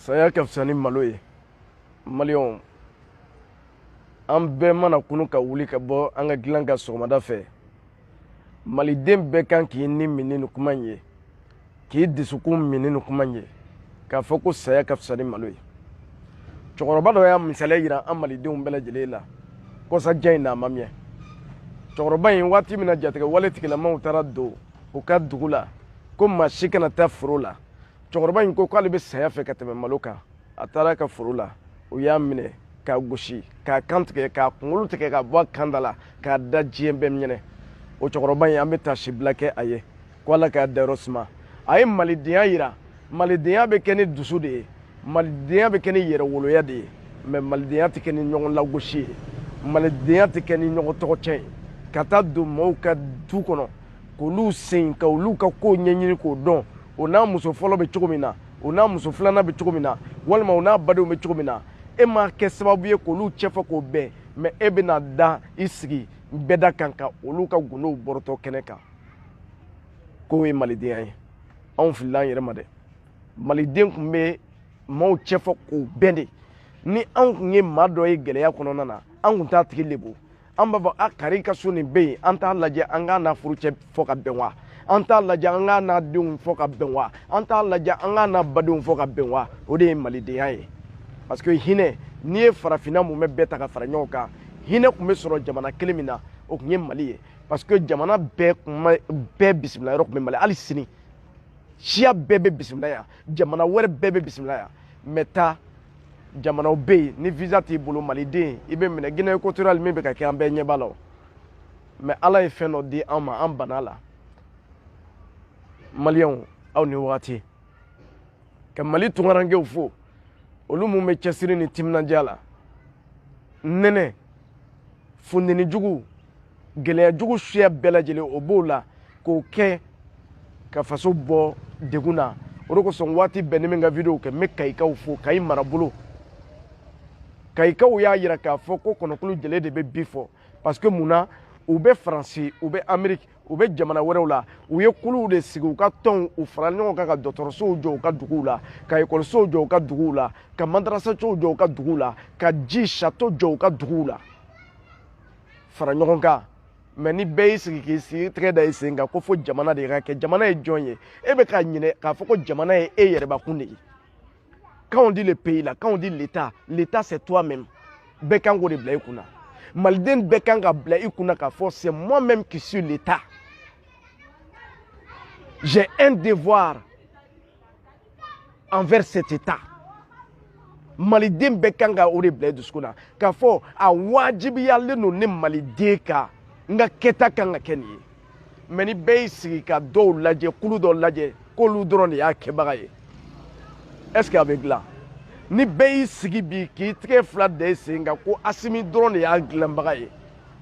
saya ka fisa ni malo ye maliyɛnw an bɛɛ mana kunu ka wuli ka bɔ an ka dilan ka sɔgɔmada fɛ maliden bɛɛ kan k'i ni minni ni kuma in ye k'i dusukun minni ni kuma in ye k'a fɔ ko saya ka fisa ni malo ye cɛkɔrɔba dɔ y'a misaliya yira an malidenw bɛɛ lajɛlen la kɔsajan in na a ma mɛn cɛkɔrɔba in waati min na jatigɛ wale tigilamaw taara don u ka dugu la ko maa si kana taa foro la cɛkɔrɔba in ko k'ale bɛ saya fɛ ka tɛmɛ malo kan a taara ka foro la u y'a minɛ k'a gosi k'a kan tigɛ k'a kunkolo tigɛ k'a bɔ a kan da la k'a da diɲɛ bɛɛ ɲɛnɛ o cɛkɔrɔba in an bɛ taasibila kɛ a ye ko ala k'a dayɔrɔ suma a ye malidenya yira malidenya bɛ kɛ ni dusu de ye malidenya bɛ kɛ ni yɛrɛwoloya de ye mɛ malidenya tɛ kɛ ni ɲɔgɔn lagosi ye malidenya tɛ kɛ ni ɲɔgɔn tɔgɔcɛn ye ka taa don maaw ka du kɔnɔ k'olu sen ka olu ka kow ɲɛɲini k'o dɔn o n'a muso fɔlɔ bɛ cogo min na o n'a muso filanan bɛ cogo min na walima o n'a badenw bɛ cogo min na e ma kɛ sababu ye k'olu cɛfɛ k'o bɛn mɛ e bɛna da i sigi bɛɛ da kan ka olu ka gundow bɔrɔtɔ kɛnɛ kan k'o ye malidenya ye anw filila an yɛrɛ ma dɛ maliden tun bɛ maaw cɛfɛ k'o bɛn de ni anw tun ye maa dɔ ye gɛlɛya kɔnɔna na an tun t'a tigi lebu an b'a fɔ a kari ka so nin bɛ yen an t'a lajɛ an k'a n'a furucɛ fɔ ka bɛn wa an t'a lajɛ an k'a n'a denw fɔ ka bɛn wa an t'a lajɛ an k'a n'a badenw fɔ ka bɛn wa o de ye malidenya ye parce que hinɛ n'i ye farafinna mun bɛ bɛɛ ta ka fara ɲɔgɔn kan hinɛ tun bɛ sɔrɔ jamana kelen min na o tun ye mali ye parce que jamana bɛɛ bisimila yɔrɔ tun bɛ mali hali sini siya bɛɛ bɛ bisimila yan jamana wɛrɛ bɛɛ bɛ bisimila yan mɛ taa jamanaw bɛ yen ni visa t'i bolo maliden i bɛ minɛ Guinée équatoriale min bɛ ka kɛ an bɛɛ ɲɛ b'a la o mɛ ala ye fɛn dɔ di an ma an banna la maliyɛnw aw ni wagati ka mali tunkarankew fo olu mun bɛ cɛsiri ni timinandiya la nɛnɛ funteni jugu gɛlɛya jugu suya bɛɛ lajɛlen o b'o la k'o kɛ ka faso bɔ degun na o de kosɔn waati bɛɛ ni min ka video kɛ n bɛ kayikaw fo kayi marabolo kayikaw y'a yira k'a fɔ ko kɔnɔkulu jɛlen de bɛ bi fɔ parce que mun na u bɛ faransi u bɛ amérique u bɛ jamana wɛrɛw la u ye kuluw de sigi u ka tɔnw u fara ɲɔgɔn kan ka dɔgɔtɔrɔsow jɔ u ka duguw la ka ekɔlisow jɔ u ka duguw la ka madrasasow jɔ u ka duguw la ka ji château jɔ u ka duguw la fara ɲɔgɔn kan mɛ ni bɛɛ y'i sigi k'i sigi tɛgɛ da i sen kan ko fo jamana de ka kɛ jamana ye jɔn ye e bɛ k'a ɲinɛ k'a fɔ ko jamana ye e yɛrɛbakun de ye quand on dit le pays là quand on dit l'état l'état c'est toi-même bɛɛ kan k'o de bila i kunna maliden bɛɛ kan ka bila i kunna k'a fɔ c'est moi-même qui suis l'état j'ai un devoir envers cet état maliden bɛɛ kan ka o de bila i dusukun na k'a fɔ a wajibiyalen don ne maliden kan n ka kɛta kan ka kɛ nin ye mɛ ni bɛɛ y'i sigi ka dɔw lajɛ kulu dɔw lajɛ k'olu dɔrɔn de y'a kɛbaga ye est ce que a bɛ dilan ni bɛɛ y'i sigi bi k'i tɛgɛ fila da i sen kan ko asimi dɔrɔn de y'a dilanbaga ye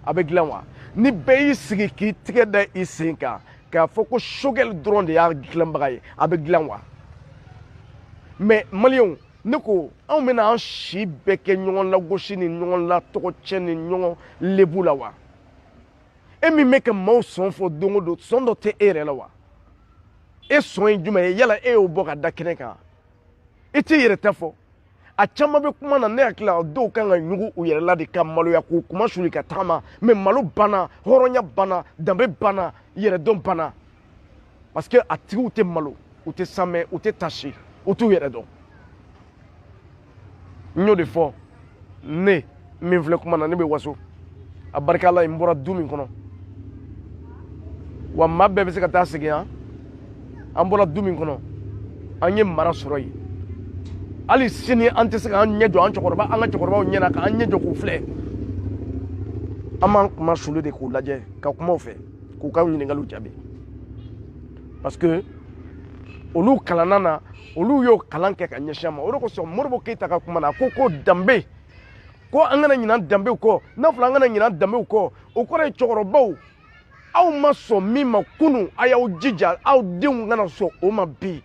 a bɛ dilan wa ni bɛɛ y'i sigi k'i tɛgɛ da i sen kan k'a fɔ ko sogɛli dɔrɔn de y'a dilanbaga ye a bɛ dilan wa mɛ maliyɛnw ne ko anw bɛna an si bɛɛ kɛ ɲɔgɔn lagosi ni ɲɔgɔn latɔgɔcɛ ni ɲɔgɔn lebu la wa e min bɛ ka maaw sɔn fɔ don o don sɔn dɔ tɛ e yɛrɛ la wa e sɔn ye jumɛn ye yala e y'o bɔ ka da kɛnɛ kan i t'i yɛrɛ ta fɔ a caman bɛ kuma na ne hakili la dɔw kan ka ɲugu u yɛrɛ la de ka maloya k'u kuma suli ka tagama mɛ malo banna hɔrɔnya banna danbe banna yɛrɛdɔn banna parce que a tigiw tɛ malo u tɛ sanmɛ u tɛ tasi u t'u yɛrɛ dɔn n y'o de fɔ ne min filɛ kuma na ne bɛ waso a barika ala ye n bɔra du min kɔnɔ wa maa bɛɛ bɛ se ka taa segin yan an bɔra du min kɔnɔ an ye mara sɔrɔ yen hali sini an tɛ se k'an ɲɛ jɔ an ka cɛkɔrɔbaw ɲɛna k'an ɲɛ jɔ k'u filɛ an b'an kuma sulu de k'u lajɛ ka kuma u fɛ k'u ka ɲininkaliw jaabi parce que olu kalanna na olu y'o kalan kɛ ka ɲɛsin an ma o de kosɔn Modibo Keyita ka kuma na ko danbe ko an kana ɲinan danbew kɔ n'a fɔra an kana ɲinan danbew kɔ o kɔrɔ ye cɛkɔrɔbaw aw ma sɔn min ma kunun a y'aw jija aw denw kana sɔn o ma bi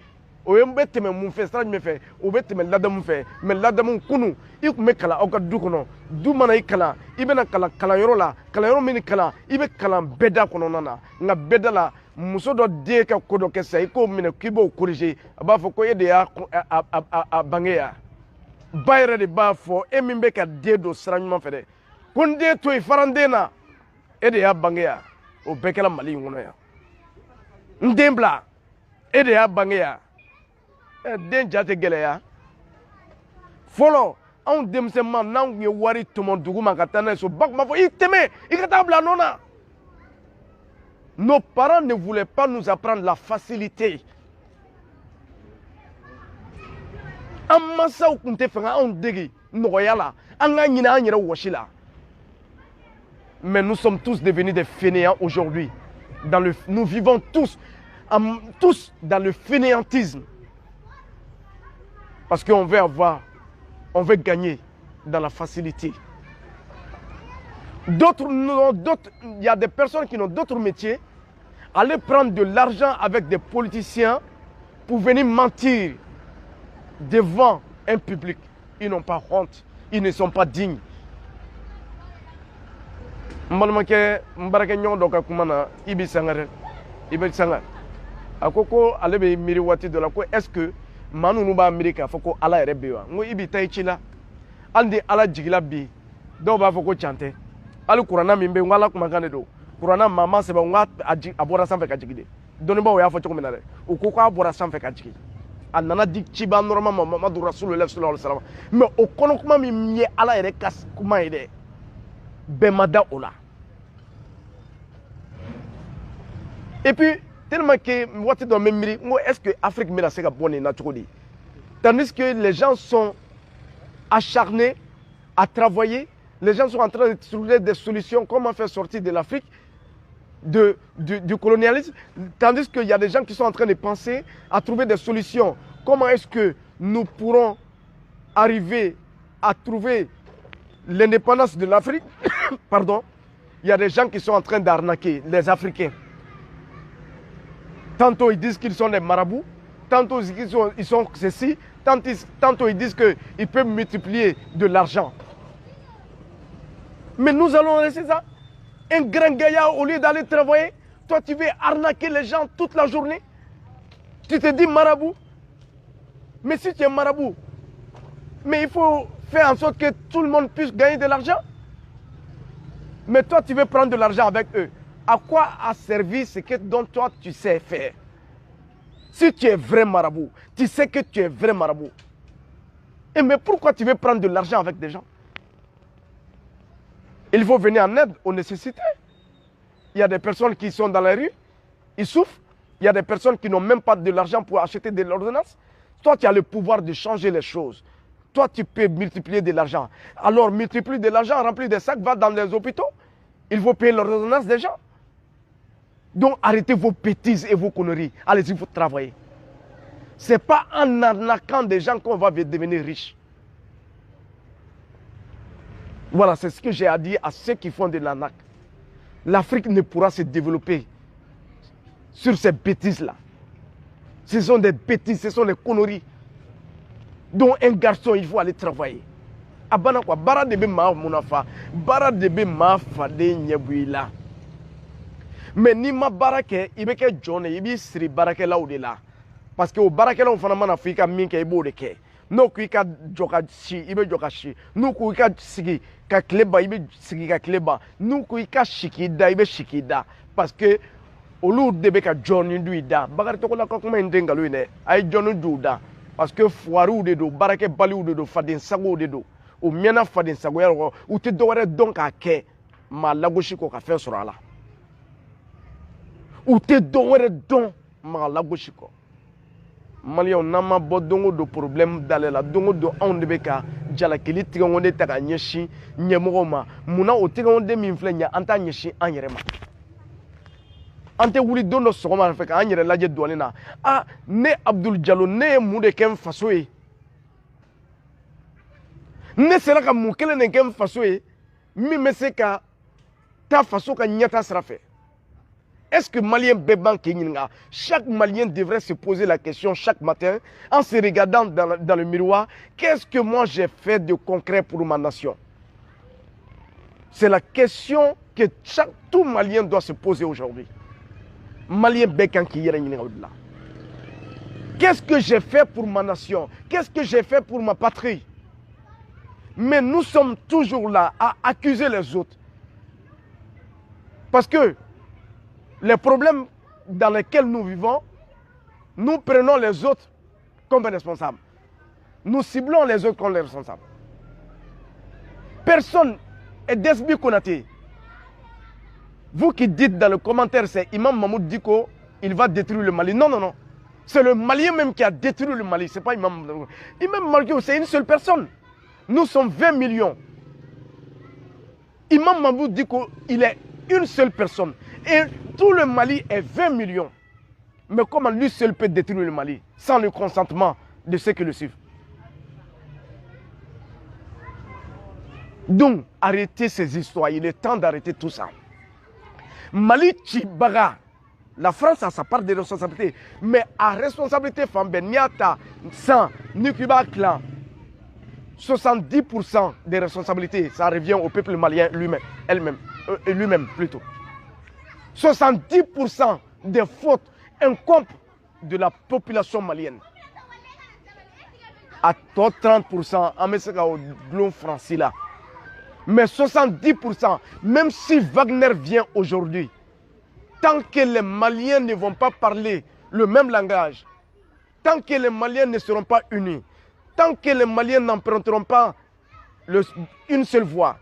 o ye bɛ tɛmɛ mun fɛ sira jumɛn fɛ o bɛ tɛmɛ ladamu fɛ mɛ ladamu kunun i tun bɛ kalan aw ka du kɔnɔ du mana i kalan i bɛna kalan kalanyɔrɔ la kalanyɔrɔ min kalan i bɛ kalan bɛɛda kɔnɔna na nka bɛɛda la muso dɔ den ka ko dɔ kɛ sisan i k'o minɛ k'i b'o corriger a b'a fɔ ko e de y'a bange yan ba yɛrɛ de b'a fɔ e min bɛ ka den don sira ɲuman fɛ dɛ ko n den to yen fara n den na e de y'a bange yan o bɛɛ kɛra Mali in kɔnɔ yan n den bila e de y'a bange yan den ja tɛ gɛlɛya fɔlɔ anw denmisɛnma n'anw tun ye wari tɔmɔ dugu ma ka taa n'a ye so ba tun b'a fɔ i tɛmɛ i ka taa bila nɔ na. Nos parents ne voulaient pas nous apprendre la facilité. An mansaw tun tɛ fɛ ka anw dege nɔgɔya la an ka ɲinɛ an yɛrɛ wɔsi la. Mais nous sommes tous devenus des fainéants aujourd'hui. Nous vivons tous dans le fainéantisme. Parce qu'on veut on veut gagner dans la facilité. Il y a des personnes qui ont d'autres métiers. Aller prendre de l'argent avec des politiciens pour venir mentir devant un public. Ils n'ont pas honte. Ils ne sont pas dignes. Ibi Sangare. Akoko alebe miri wati de la ko est-ce que manu nu ba Amerika foko ala yɛrɛ be wa ngo ibi tay ci la andi ala jigila bi dɔw b'a fɔ ko chante ali kurana min be ngala kuma kan de do kurana mama seba nga a bɔra sanfɛ ka jigi de dɔnnibaw y'a fɔ cogo min na dɛ u ko k'a bɔra sanfɛ ka jigi a nana di ciba nɔrɔma ma Mamadu Rasulullah sallallahu alaihi wasallam mais o kɔnɔ kuma min ye ala yɛrɛ ka kuma ye dɛ bɛɛ ma da o la. Et puis tellement que est-ce que l'Afrique met la sega bonne naturelle. Tandis que les gens sont acharnés à travailler, les gens sont en train de trouver des solutions, comment faire sortir de l'Afrique du colonialisme, tandis qu'il y a des gens qui sont en train de penser à trouver des solutions. Comment est-ce que nous pourrons arriver à trouver l'indépendance de l'Afrique? Pardon. Il y a des gens qui sont en train d'arnaquer les Africains. Tantôt ils disent qu'ils sont des marabouts, tantôt ils sont ceci, tantôt ils disent qu'ils peuvent multiplier de l'argent. Mais nous allons laisser ça. Un grand gaillard, au lieu d'aller travailler, toi tu veux arnaquer les gens toute la journée. Tu te dis marabout. Mais si tu es marabout, mais il faut faire en sorte que tout le monde puisse gagner de l'argent. Mais toi tu veux prendre de l'argent avec eux. À quoi a servi ce que dont toi tu sais faire? Si tu es vrai marabout, tu sais que tu es vrai marabout. Et mais pourquoi tu veux prendre de l'argent avec des gens? Il faut venir en aide aux nécessités. Il y a des personnes qui sont dans la rue, ils souffrent. Il y a des personnes qui n'ont même pas de l'argent pour acheter de l'ordonnance. Toi, tu as le pouvoir de changer les choses. Toi, tu peux multiplier de l'argent. Alors, multiplie de l'argent, remplis des sacs, va dans les hôpitaux. Il faut payer l'ordonnance des gens. Donc arrêtez vos bêtises et vos conneries. Allez-y, vous travaillez. Ce n'est pas en arnaquant des gens qu'on va devenir riche. Voilà, c'est ce que j'ai à dire à ceux qui font de l'arnaque. L'Afrique ne pourra se développer sur ces bêtises-là. Ce sont des bêtises, ce sont des conneries. Donc un garçon, il faut aller travailler. Abana quoi, bara de be ma munafa, bara de be ma fa de nyebuila. Mais ni ma barake, il be ke jone, il be siri barake la ou de la. Parce que au barake la on fana mana fika minke ibo de ke. No ku ka joka shi, ibe joka shi. No ku ka sigi ka kleba, ibe sigi ka kleba. No ku ka shikida, ibe shikida. Parce que au lieu de be ka jone du ida, bakari to ko la ko kuma ndenga lu ne. Ay jone du da. Parce que foiru de do, barake bali ou de do, fadin sago de do. Ou miana fadin sago ya ou te do were donc a ke ma lagoshi ko ka fe sura la. Ou te donwere don ma lagoshi ko. Mali on nama bo dongo do problème d'aller la dongo do on de beka jala kili tiga wonde taka nyeshi nyemogo ma muna o tiga wonde min flenya anta nyeshi anyerema. Ante wuli dondo sogoma fe ka anyere laje douane na. Ah ne Abdul Diallo ne mu de kem faso e. Ne sera ka mu kele ne kem faso e. Mi meseka ta faso ka nyata srafe. Est-ce que Malien Béban Kenyinga, chaque Malien devrait se poser la question chaque matin en se regardant dans le miroir, qu'est-ce que moi j'ai fait de concret pour ma nation? C'est la question que tout Malien doit se poser aujourd'hui. Malien Bekan qui est là. Qu'est-ce que j'ai fait pour ma nation? Qu'est-ce que j'ai fait pour ma patrie? Mais nous sommes toujours là à accuser les autres. Parce que les problèmes dans lesquels nous vivons, nous prenons les autres comme responsables. Nous ciblons les autres comme les responsables. Personne est Desbi Konaté. Vous qui dites dans le commentaire, c'est Imam Mahmoud Diko, il va détruire le Mali. Non, non, non. C'est le Malien même qui a détruit le Mali. Ce n'est pas Imam Mahmoud. Imam Mahmoud, c'est une seule personne. Nous sommes 20 millions. Imam Mahmoud Diko, il est une seule personne. Et tout le Mali est 20 millions. Mais comment lui seul peut détruire le Mali sans le consentement de ceux qui le suivent? Donc, arrêtez ces histoires. Il est temps d'arrêter tout ça. Mali Chibaga, la France a sa part de responsabilité. Mais à responsabilité, Famben, Niata, 100, Nukuba Clan, 70% des responsabilités, ça revient au peuple malien lui-même plutôt. 70% des fautes incombent de la population malienne. À 30%, en au glon français là. Mais 70%, même si Wagner vient aujourd'hui, tant que les Maliens ne vont pas parler le même langage, tant que les Maliens ne seront pas unis, tant que les Maliens n'emprunteront pas une seule voie,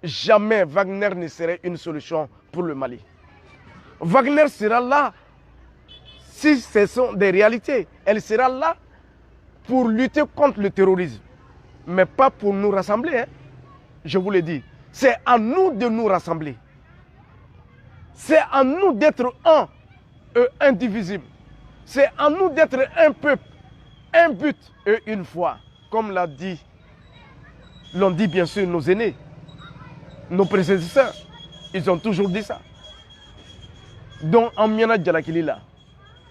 jamais Wagner ne serait une solution pour le Mali. Wagner sera là, si ce sont des réalités, elle sera là pour lutter contre le terrorisme, mais pas pour nous rassembler. Hein. Je vous le dis, c'est à nous de nous rassembler. C'est à nous d'être un et indivisible. C'est à nous d'être un peuple, un but et une foi. Comme l'ont dit bien sûr nos aînés, nos prédécesseurs. Ils ont toujours dit ça. Donc, en Miana Djalakilila,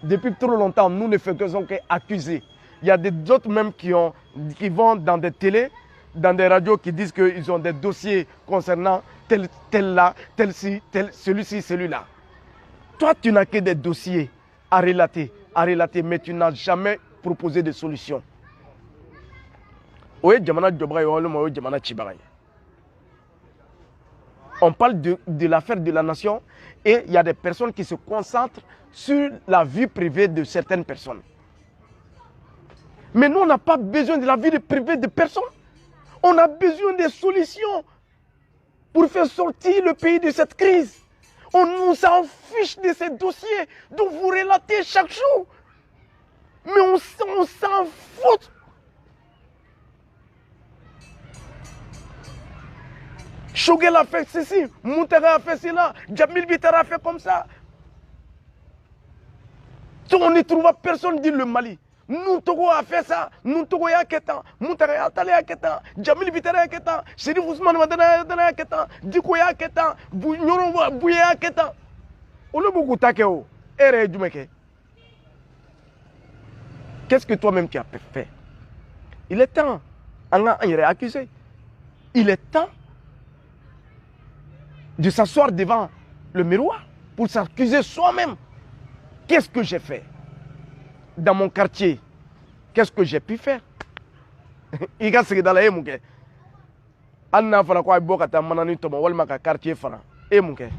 depuis trop longtemps, nous ne faisons qu'accuser. Il y a d'autres même qui vont dans des télés, dans des radios qui disent qu'ils ont des dossiers concernant tel là, tel-ci, celui-ci, celui-là. Toi, tu n'as que des dossiers à relater, mais tu n'as jamais proposé de solution. On parle de l'affaire de la nation et il y a des personnes qui se concentrent sur la vie privée de certaines personnes. Mais nous, on n'a pas besoin de la vie privée de personne. On a besoin de solutions pour faire sortir le pays de cette crise. On nous en fiche de ces dossiers dont vous relatez chaque jour. Mais on s'en fout. Choguel a fait ceci, Moutara a fait cela, Djamil Bitara a fait comme ça. On ne trouve personne dit le Mali. Nous Togo a fait ça, nous Togo ya ketan, Moutara a talé ya ketan, Djamil Bitara ya ketan, Chérif Ousmane Madana ya ketan, Diko ya ketan, Nyoro Bouye ya ketan. On le beaucoup takeo, ere Djumeke. Qu'est-ce que toi-même tu as fait? Il est temps, on a accusé. Il est temps de s'asseoir devant le miroir pour s'accuser soi-même. Qu'est-ce que j'ai fait dans mon quartier? Qu'est-ce que j'ai pu faire? Il y a ce que dans la émouke. Anna fana ko boka ta manani to walma ka quartier fana émouke.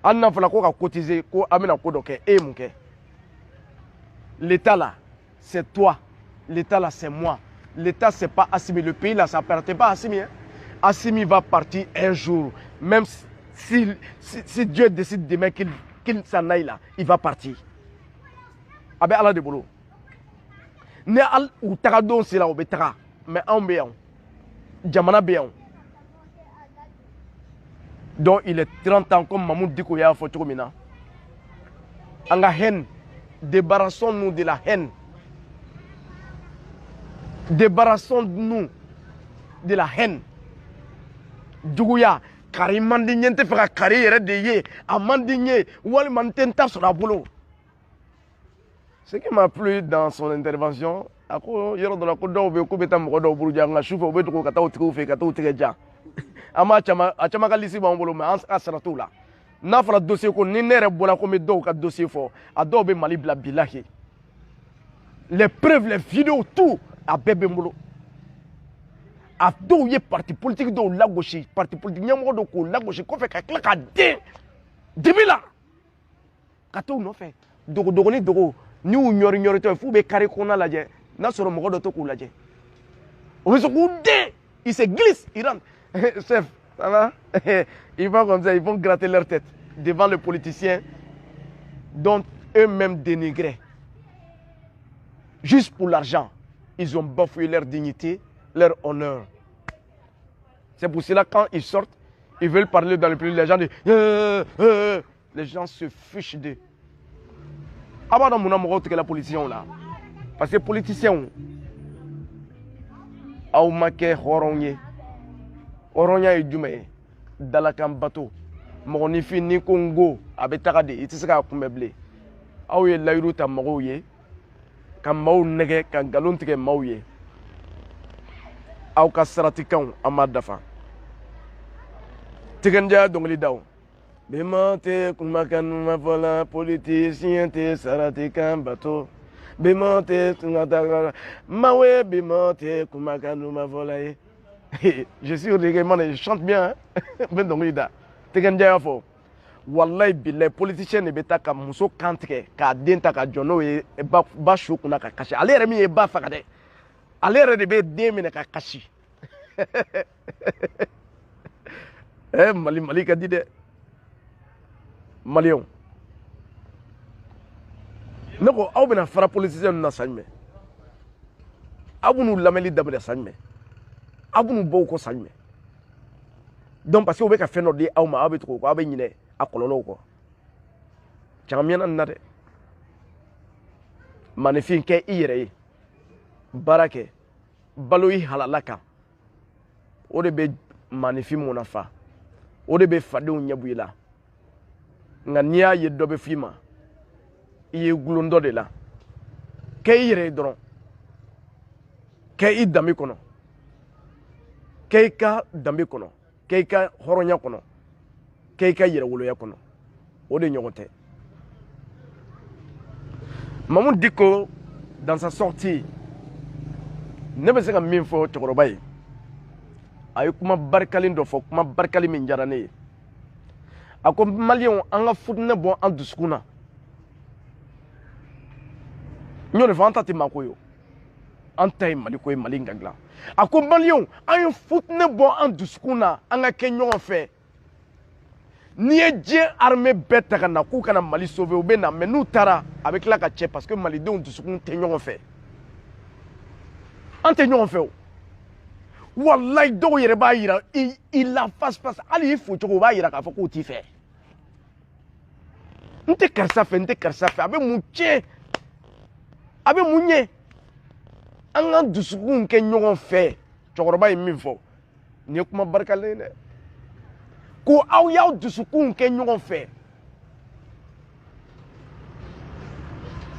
Anna fana ko ka cotiser ko amena ko doke émouke. L'état là, c'est toi. L'état là, c'est moi. L'état c'est pas Assimi. Le pays là, ça appartient pas à Assimi. Hein? Assimi va partir un jour, même si Dieu décide demain qu'il s'en aille là, il va partir. Avec Allah de boulot. Ne al ou taradon c'est là au betara, mais en béant. Djamana béant. Donc il est 30 ans comme Mahmoud Diko ya Fotoumina. Anga haine, débarrassons-nous de la haine. Débarrassons-nous de la haine. Djouya, Kari Mandigne te fera carrière de ye, à Mandigne, ou al mantenta sur la boulot. Ce qui m'a plu dans son intervention, il y a de la côte d'eau, il y a de Bourdia, il y a de Ama Chamakalisi Bambolo, mais en Saratou là. n'a fɔra dossier ko ni ne yɛrɛ bɔra ko n bɛ dɔw ka dossier fɔ a dɔw bɛ Mali bila bilahi les preuves les vidéos tout a bɛɛ bɛ n bolo a dɔw ye parti politique dɔw lagosi parti politique ɲɛmɔgɔ dɔw k'o lagosi kɔfɛ ka tila ka den dibi la ka t'o nɔfɛ dogo ni dogo ni y'u ɲɔri-ɲɔritɔ ye f'u bɛ carré kɔnɔna lajɛ n'a sɔrɔ mɔgɔ dɔ to k'u lajɛ o bɛ se k'u den il se glisse il rentre chef ça va ils vont comme ça ils vont gratter leur tête devant les politiciens dont eux-mêmes dénigraient juste pour l'argent ils ont bafoué leur dignité leur honneur. C'est pour cela quand ils sortent, ils veulent parler dans le public, les gens disent les gens se fichent d'eux. Avant de mon la politicien là, parce que les politiciens, aw make horonye, horonya ijume, dalakan bateau, monifi ni Congo, abetagade, itisaka kumeble, aw ye layru ta magoye, kan maw nege, kan galon tige mawye. Aw ka saratikanw an ma dafa tigɛndiya dɔnkili daw bɛnma tɛ kumakan ɲuman fɔ la politisiyɛn tɛ saratikan bato bɛnma tɛ tunkata mawe bɛnma tɛ kumakan ɲuman fɔ la ye je suis reggaeman je chante bien n bɛ dɔnkili da tigɛndiya y'a fɔ walayi bilayi politicien de bɛ taa ka muso kan tigɛ k'a den ta ka jɔ n'o ye ba su kunna ka kasi ale yɛrɛ min ye ba faga dɛ ale yɛrɛ de bɛ den minɛ ka kasi Mali ka di dɛ maliyɛnw ne ko aw bɛna fara politisiyɛn ninnu na san jumɛn aw b'u lamɛnni daminɛ san jumɛn aw b'u bɔ u kɔ san jumɛn donc parce que u bɛ ka fɛn dɔ di aw ma aw bɛ tugu o kɔ aw bɛ ɲinɛ a kɔlɔlɔw kɔ caman mɛnna nin na dɛ maninfin kɛ i yɛrɛ ye baara kɛ balo i halala kan o de bɛ maninfin mun nafa o de bɛ fadenw ɲɛbu i la nka n'i y'a ye dɔ bɛ f'i ma i ye gulon dɔ de la kɛ i yɛrɛ ye dɔrɔn kɛ i danbe kɔnɔ kɛ i ka danbe kɔnɔ kɛ i ka hɔrɔnya kɔnɔ kɛ i ka yɛrɛwoloya kɔnɔ o de ɲɔgɔn tɛ Mamadou Dicko dans sa sortie ne bɛ se ka min fɔ cɛkɔrɔba ye a ye kuma barikalen dɔ fɔ kuma barikalen min diyara ne ye a ko maliyɛnw an ka futinɛ bɔ an dusukun na n y'o de fɔ an ta tɛ maako ye o an ta ye Mali ko ye Mali in ka dilan a ko maliyɛnw an ye futinɛ bɔ an dusukun na an ka kɛ ɲɔgɔn fɛ n'i ye diɲɛ armée bɛɛ ta ka na k'u kana Mali sauver u bɛ na mais n'u taara a bɛ tila ka cɛ parce que malidenw dusukun tɛ ɲɔgɔn fɛ an tɛ ɲɔgɔn fɛ o walayi dɔw yɛrɛ b'a yira i la face face hali i fo cogo u b'a yira k'a fɔ k'u t'i fɛ n tɛ karisa fɛ n tɛ karisa fɛ a bɛ mun tiɲɛ a bɛ mun ɲɛ an ka dusukun kɛ ɲɔgɔn fɛ cɛkɔrɔba ye min fɔ nin ye kuma barikalen ye dɛ ko aw y'aw dusukun kɛ ɲɔgɔn fɛ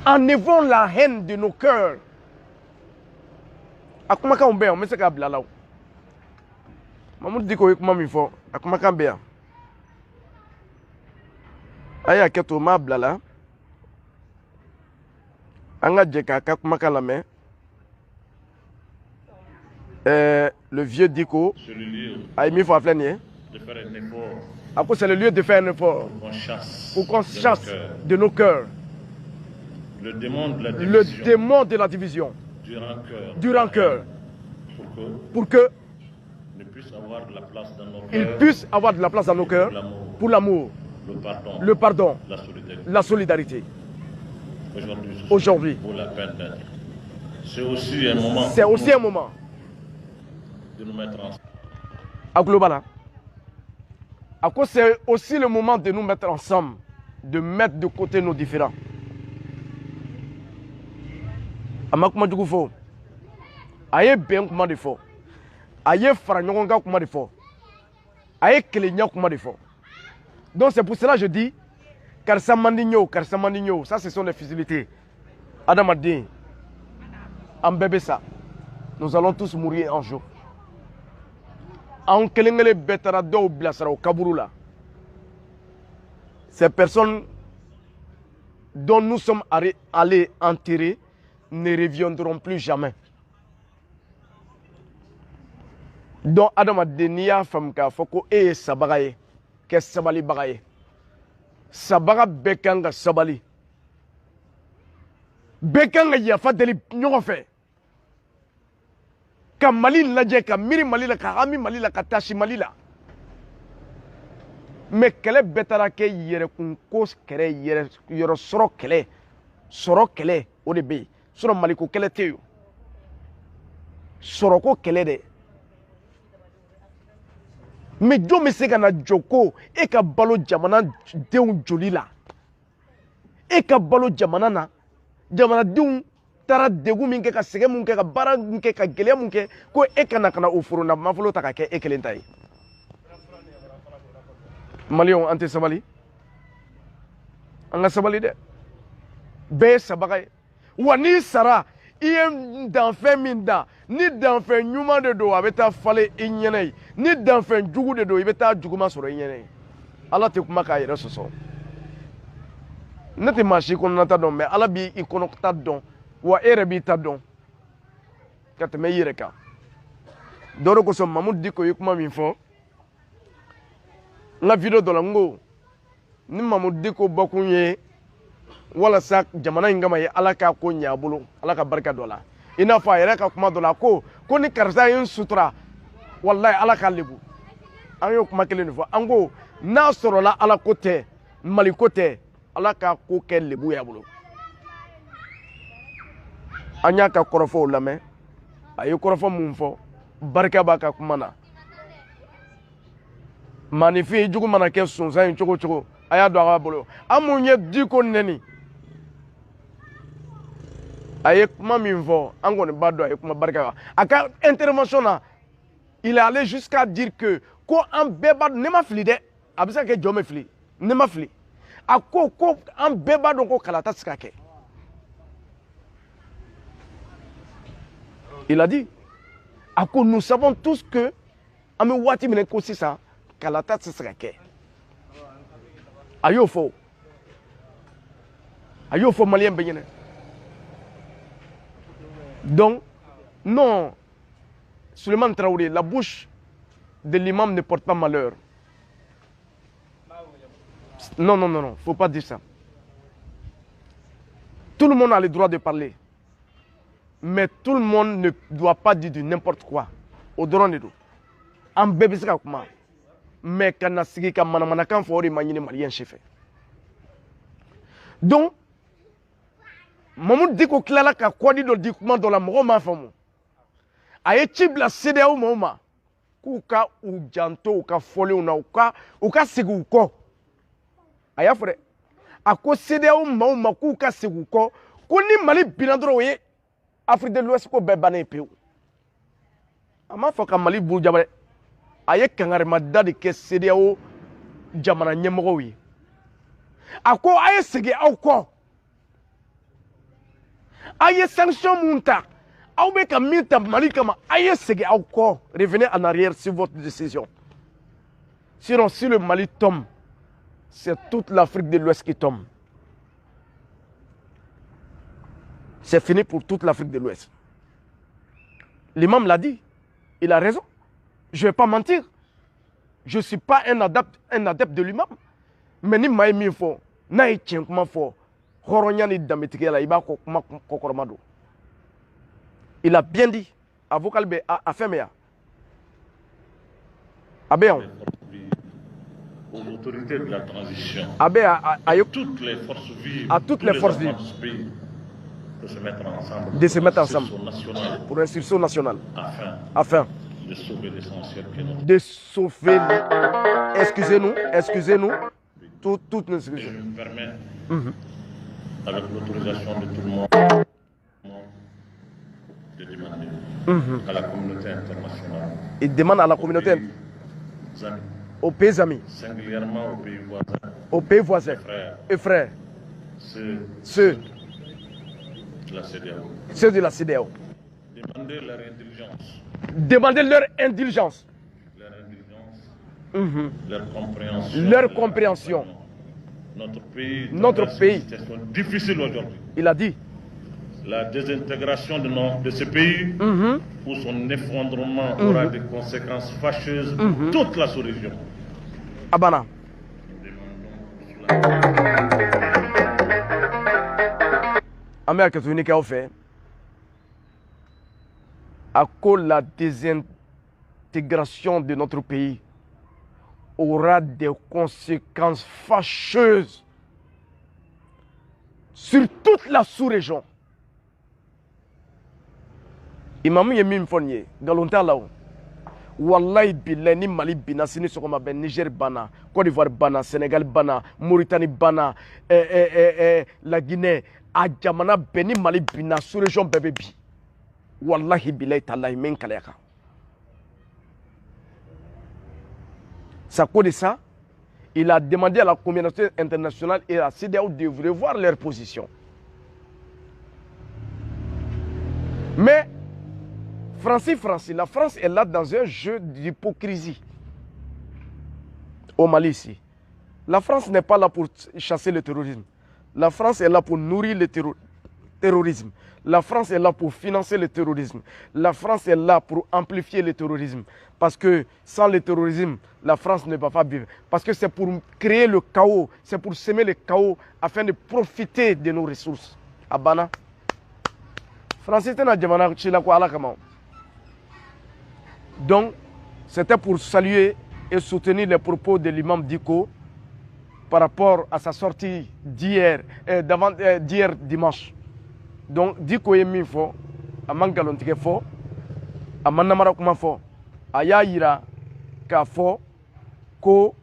enlevons la haine de nos cœurs a kumakanw bɛ yan n bɛ se k'a bila la o Mamadou Dicko ye kuma min fɔ a kumakan bɛ yan a y'a kɛ to n m'a bila la an ka jɛ k'a ka kumakan lamɛn le vieux Dicko a ye min fɔ a filɛ nin ye a ko c'est le lieu de faire un effort pour qu'on chasse de nos cœurs le démon de la division du rancœur pour que il puisse avoir de la place dans nos cœurs pour l'amour, le pardon, la solidarité. Aujourd'hui, c'est aussi un moment de nous mettre ensemble. À Global, c'est aussi le moment de nous mettre ensemble, de mettre de côté nos différends. Amakuma Djougou aye ben kuma de fo aye fara ɲɔgɔn kan kuma de fo aye kelenya kuma de fo donc c'est pour cela que je dis karisa mandi ɲew ça ce sont des futilités adamaden an bɛɛ bɛ sa nous allons tous mourir un jour an kelen kelen bɛɛ taara dɔw bilasira o kaburu la ces personnes dont nous sommes allés enterrer ne reviendront plus jamais. Donc, Adam Adenia Famka Foko et Sabaraye, que Sabali Baraye. Sabara Bekanga Sabali. Bekanga Yafa Deli Nyofe. Ka Mali Nadje, ka Miri Mali la, ka Rami Mali la, ka Tashi Mali la. Mais quelle betarake yere kunkos kere yere soro kele. Soro kele, o de be. Soro Maliko kele teyo. Soro ko kele de. Mais Dieu me sait kana joko e ka balo jamana denw joli la e ka balo jamana na jamana denw tara degu min kɛ ka sɛgɛn mun kɛ ka baara mun kɛ ka gɛlɛya mun kɛ ko e kana kana o furu nafolo ta ka kɛ e kelen ta ye Maliɲɛnw an tɛ sabali an ka sabali dɛ bɛɛ ye sabaga ye wa n'i sara i ye danfɛn min da ni danfɛn ɲuman de don a bɛ taa falen i ɲɛna ye ni danfɛn jugu de don i bɛ taa juguman sɔrɔ i ɲɛna ye ala tɛ kuma k'a yɛrɛ sɔsɔ ne tɛ maa si kɔnɔnata dɔn mais ala b'i kɔnɔta dɔn wa e yɛrɛ b'i ta dɔn ka tɛmɛ i yɛrɛ kan dɔ de kosɔn Mamudu Diko ye kuma min fɔ n ka video dɔ la n ko ni Mamudu Diko bɔkun ye walasa jamana in kama ye ala k'a ko ɲɛ a bolo ala ka barika dɔ la i n'a fɔ a yɛrɛ ka kuma dɔ la ko ni karisa ye n sutura walayi ala k'a lebu an y'o kuma kelen de fɔ an ko n'a sɔrɔla ala ko tɛ mali ko tɛ ala k'a ko kɛ lebu y'a bolo an y'a ka kɔrɔfɔw lamɛn a ye kɔrɔfɔ mun fɔ barika b'a ka kuma na maanifin jugu mana kɛ sonsan ye cogo o cogo a y'a don a ka bolo an mun ye Diko nɛni a ye kuma min fɔ an kɔni b'a dɔn a ye kuma barika a ka intervention na il est allé jusqu'à dire que ko an bɛɛ b'a dɔn ne ma fili dɛ a bɛ se ka kɛ jɔn bɛ fili ne ma fili a ko an bɛɛ b'a dɔn ko kalata tɛ se ka kɛ il a dit a ko nous savons tous que an bɛ waati min na ko sisan kalata tɛ se ka kɛ a y'o fɔ maliyɛn bɛɛ ɲɛna donc non Souleymane Traoré, la bouche de l'imam ne porte pas malheur. Non, non, non, non, faut pas dire ça. Tout le monde a le droit de parler. Mais tout le monde ne doit pas dire de n'importe quoi. Au droit de tout. En bébé, c'est comme mais quand on a signé comme manamanakan, il faut imaginer malien chef. Donc, Mamudu Diko kilala ka kwadi do di kuma do la mɔgɔ m'a faamu a ye ci bila CEDEAO mɔgɔw ma k'u ka u janto u ka fɔlenw na u ka segin u kɔ a y'a fɔ dɛ a ko CEDEAO mɔgɔw ma k'u ka segin u kɔ ko ni Mali binna dɔrɔn o ye Afrique de l'Ouest ko bɛɛ bannen pewu a m'a fɔ ka Mali buru jaba dɛ a ye kangarimada de kɛ CEDEAO jamana ɲɛmɔgɔw ye a ko a ye segin aw kɔ a ye sanction mun ta aw bɛ ka min ta Mali kama a ye segin aw kɔ revenez en arrière sur votre décision sinon si le Mali tombe c'est toute l'Afrique de l'Ouest qui tombe c'est fini pour toute l'Afrique de l'Ouest l'imam l'a dit il a raison je ne vais pas mentir je ne suis pas un adepte de l'imam mais ni maa ye min fɔ n'a ye tiɲɛ kuma fɔ hɔrɔnya ni danbetigiya la i b'a ko kuma kɔkɔrɔma don il a bien dit avocat bɛ a fɛn bɛ yan a bɛ yan aux autorités de la transition a bɛ yan a ye toutes les forces vives à toutes les forces vives de se mettre ensemble pour un sursaut national afin de sauver l'essentiel que notre... de sauver excusez-nous toutes nos excuses. Et je me permets avec l'autorisation de tout le monde de demander à la communauté internationale. Il demande à la communauté, aux pays amis, singulièrement aux pays voisins et frères, ceux de la CEDEAO. Demander leur indulgence. Leur compréhension Notre pays Notre pays. une situation difficile aujourd'hui. Il a dit. La désintégration de ce pays ou son effondrement aura des conséquences fâcheuses pour toute la sous-région. Abana. Amérique Unique a fait à cause de la désintégration de notre pays aura des conséquences fâcheuses sur toute la sous-région. Imam Yemim Fonye, Galonta Lao, Wallahi Bilani Mali Bina, Sini Sokoma Ben, Niger Bana, Côte d'Ivoire Bana, Sénégal Bana, Mauritanie Bana, la Guinée, Adjamana Beni Mali Bina, sous-région Bébébi. Wallahi Bilay Talaï Men Kaleka. C'est à cause de ça, il a demandé à la communauté internationale et à la CEDEAO de revoir leur position. Mais, Francis, la France est là dans un jeu d'hypocrisie. Au Mali ici. La France n'est pas là pour chasser le terrorisme. La France est là pour nourrir le terrorisme. La France est là pour financer le terrorisme. La France est là pour amplifier le terrorisme. Parce que sans le terrorisme, la France ne va pas vivre. Parce que c'est pour créer le chaos, c'est pour semer le chaos afin de profiter de nos ressources. Abana. Francis n'a jamais Donc, c'était pour saluer et soutenir les propos de l'imam Diko par rapport à sa sortie d'hier dimanche. Donc, Diko est mis fort, à Mangalontique fort, à Manamarakuma fort, à Yaïra ka fort, ko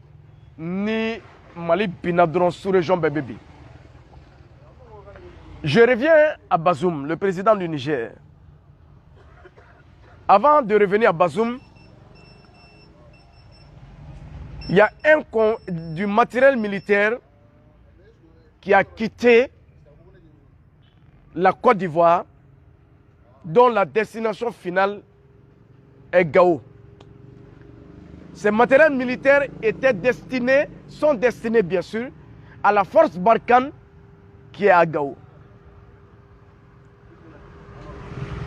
ni Mali Binadron sous région Bébébi. Je reviens à Bazoum, le président du Niger. Avant de revenir à Bazoum, il y a du matériel militaire qui a quitté la Côte d'Ivoire, dont la destination finale est Gao. Ces matériels militaires sont destinés bien sûr à la force Barkhane qui est à Gao.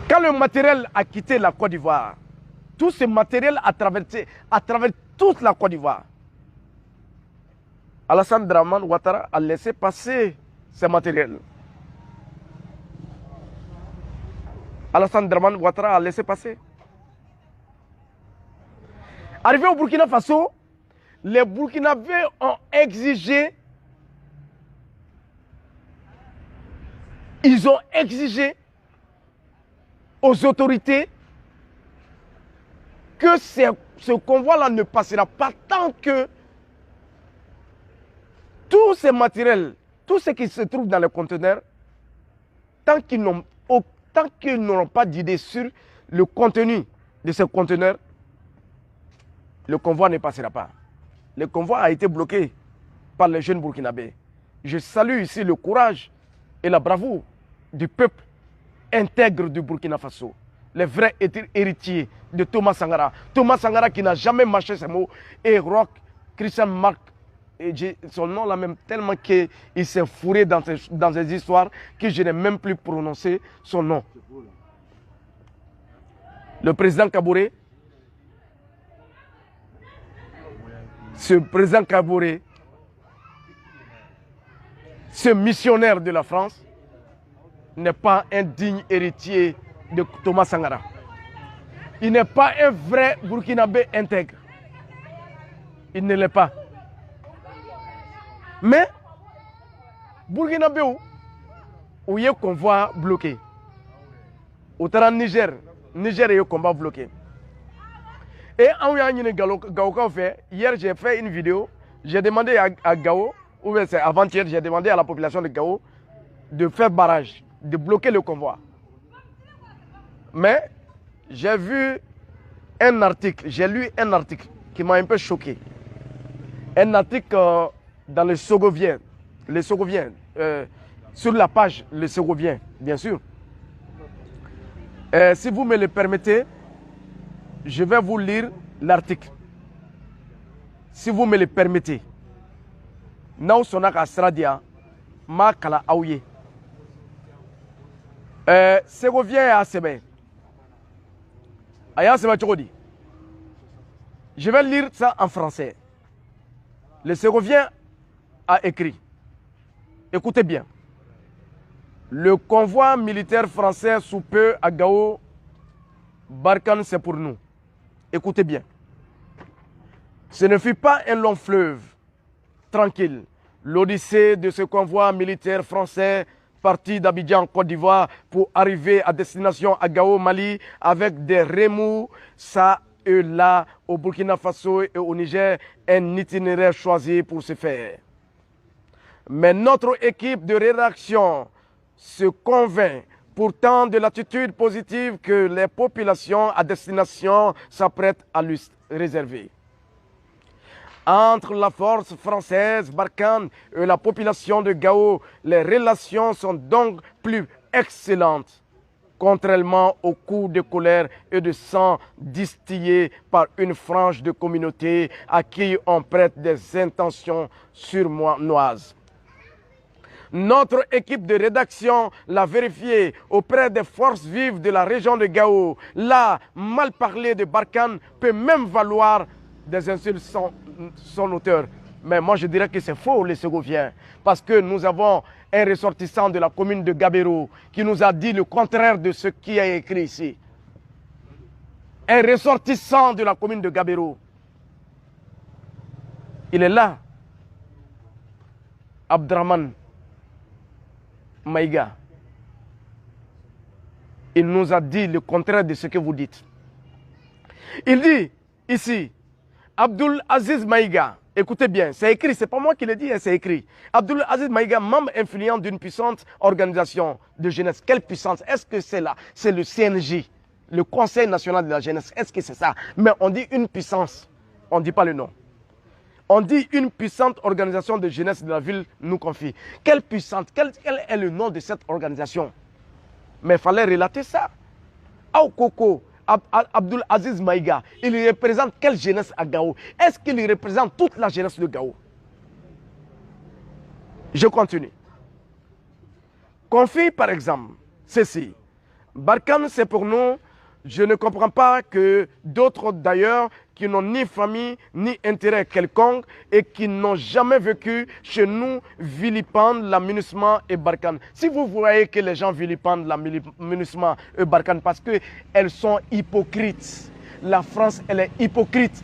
Quand le matériel a quitté la Côte d'Ivoire, tout ce matériel a traversé à travers toute la Côte d'Ivoire. Alassane Dramane Ouattara a laissé passer ce matériel. Alassane Dramane Ouattara a laissé passer. Arrivé au Burkina Faso, les Burkinabés ont exigé, aux autorités que ce convoi-là ne passera pas tant que tous ces matériels, tout ce qui se trouve dans les conteneurs, tant qu'ils n'auront pas d'idée sur le contenu de ces conteneurs, le convoi ne passera pas. Le convoi a été bloqué par les jeunes burkinabés. Je salue ici le courage et la bravoure du peuple intègre du Burkina Faso. Les vrais héritiers de Thomas Sankara. Thomas Sankara qui n'a jamais marché ses mots. Et Roch Christian Marc, son nom là même tellement qu'il s'est fourré dans ses histoires que je n'ai même plus prononcé son nom. Le président Kaboré, ce président Kaboré, ce missionnaire de la France, n'est pas un digne héritier de Thomas Sankara. Il n'est pas un vrai Burkinabé intègre. Il ne l'est pas. Mais, Burkinabé où il y a un convoi bloqué. Au Niger, Niger est un convoi bloqué. Et hier, j'ai fait une vidéo. J'ai demandé à Gao, ou bien c'est avant-hier, j'ai demandé à la population de Gao de faire barrage, de bloquer le convoi. Mais j'ai vu un article, j'ai lu un article qui m'a un peu choqué. Un article dans le Segovien, sur la page Le Segovien, bien sûr. Si vous me le permettez, je vais vous lire l'article. Si vous me le permettez. n'aw sɔnna ka sira di yan n b'a kalan aw ye Ségovien y'a sɛbɛn a y'a sɛbɛn cogo di je vais lire ça en français le Ségovien a écrit écoutez bien le convoi militaire français sous peu à Gao Barkhane c'est pour nous écoutez bien ce ne fut pas un long fleuve tranquille l'odyssée de ce convoi militaire français parti d'Abidjan, Côte d'Ivoire, pour arriver à destination à Gao, Mali, avec des remous, ça et là, au Burkina Faso et au Niger, un itinéraire choisi pour ce faire. Mais notre équipe de rédaction se convainc pourtant de l'attitude positive que les populations à destination s'apprêtent à lui réserver. Entre la force française Barkhane et la population de Gao, les relations sont donc plus excellentes, contrairement aux coups de colère et de sang distillés par une frange de communauté à qui on prête des intentions surnoises. Notre équipe de rédaction l'a vérifié auprès des forces vives de la région de Gao. Là, mal parler de Barkhane peut même valoir des insultes sans son auteur. Mais moi, je dirais que c'est faux, les Ségoviens. Parce que nous avons un ressortissant de la commune de Gabero qui nous a dit le contraire de ce qui est écrit ici. Un ressortissant de la commune de Gabero. Il est là. Abdraman Maïga. Il nous a dit le contraire de ce que vous dites. Il dit ici, Abdul Aziz Maïga, écoutez bien, c'est écrit, c'est pas moi qui l'ai dit, c'est écrit. Abdul Aziz Maïga, membre influent d'une puissante organisation de jeunesse. Quelle puissance? Est-ce que c'est là? C'est le CNJ, le Conseil national de la jeunesse. Est-ce que c'est ça? Mais on dit une puissance, on ne dit pas le nom. On dit une puissante organisation de jeunesse de la ville nous confie. Quelle puissante? Quel est le nom de cette organisation? Mais il fallait relater ça. Au Koko, Abdul Aziz Maïga, il représente quelle jeunesse à Gao? Est-ce qu'il représente toute la jeunesse de Gao? Je continue. Confie par exemple ceci. Barkhane, c'est pour nous. Je ne comprends pas que d'autres d'ailleurs qui n'ont ni famille ni intérêt quelconque et qui n'ont jamais vécu chez nous vilipendent la MINUSMA et Barkhane. Si vous voyez que les gens vilipendent la MINUSMA et Barkhane parce qu'elles sont hypocrites. La France, elle est hypocrite.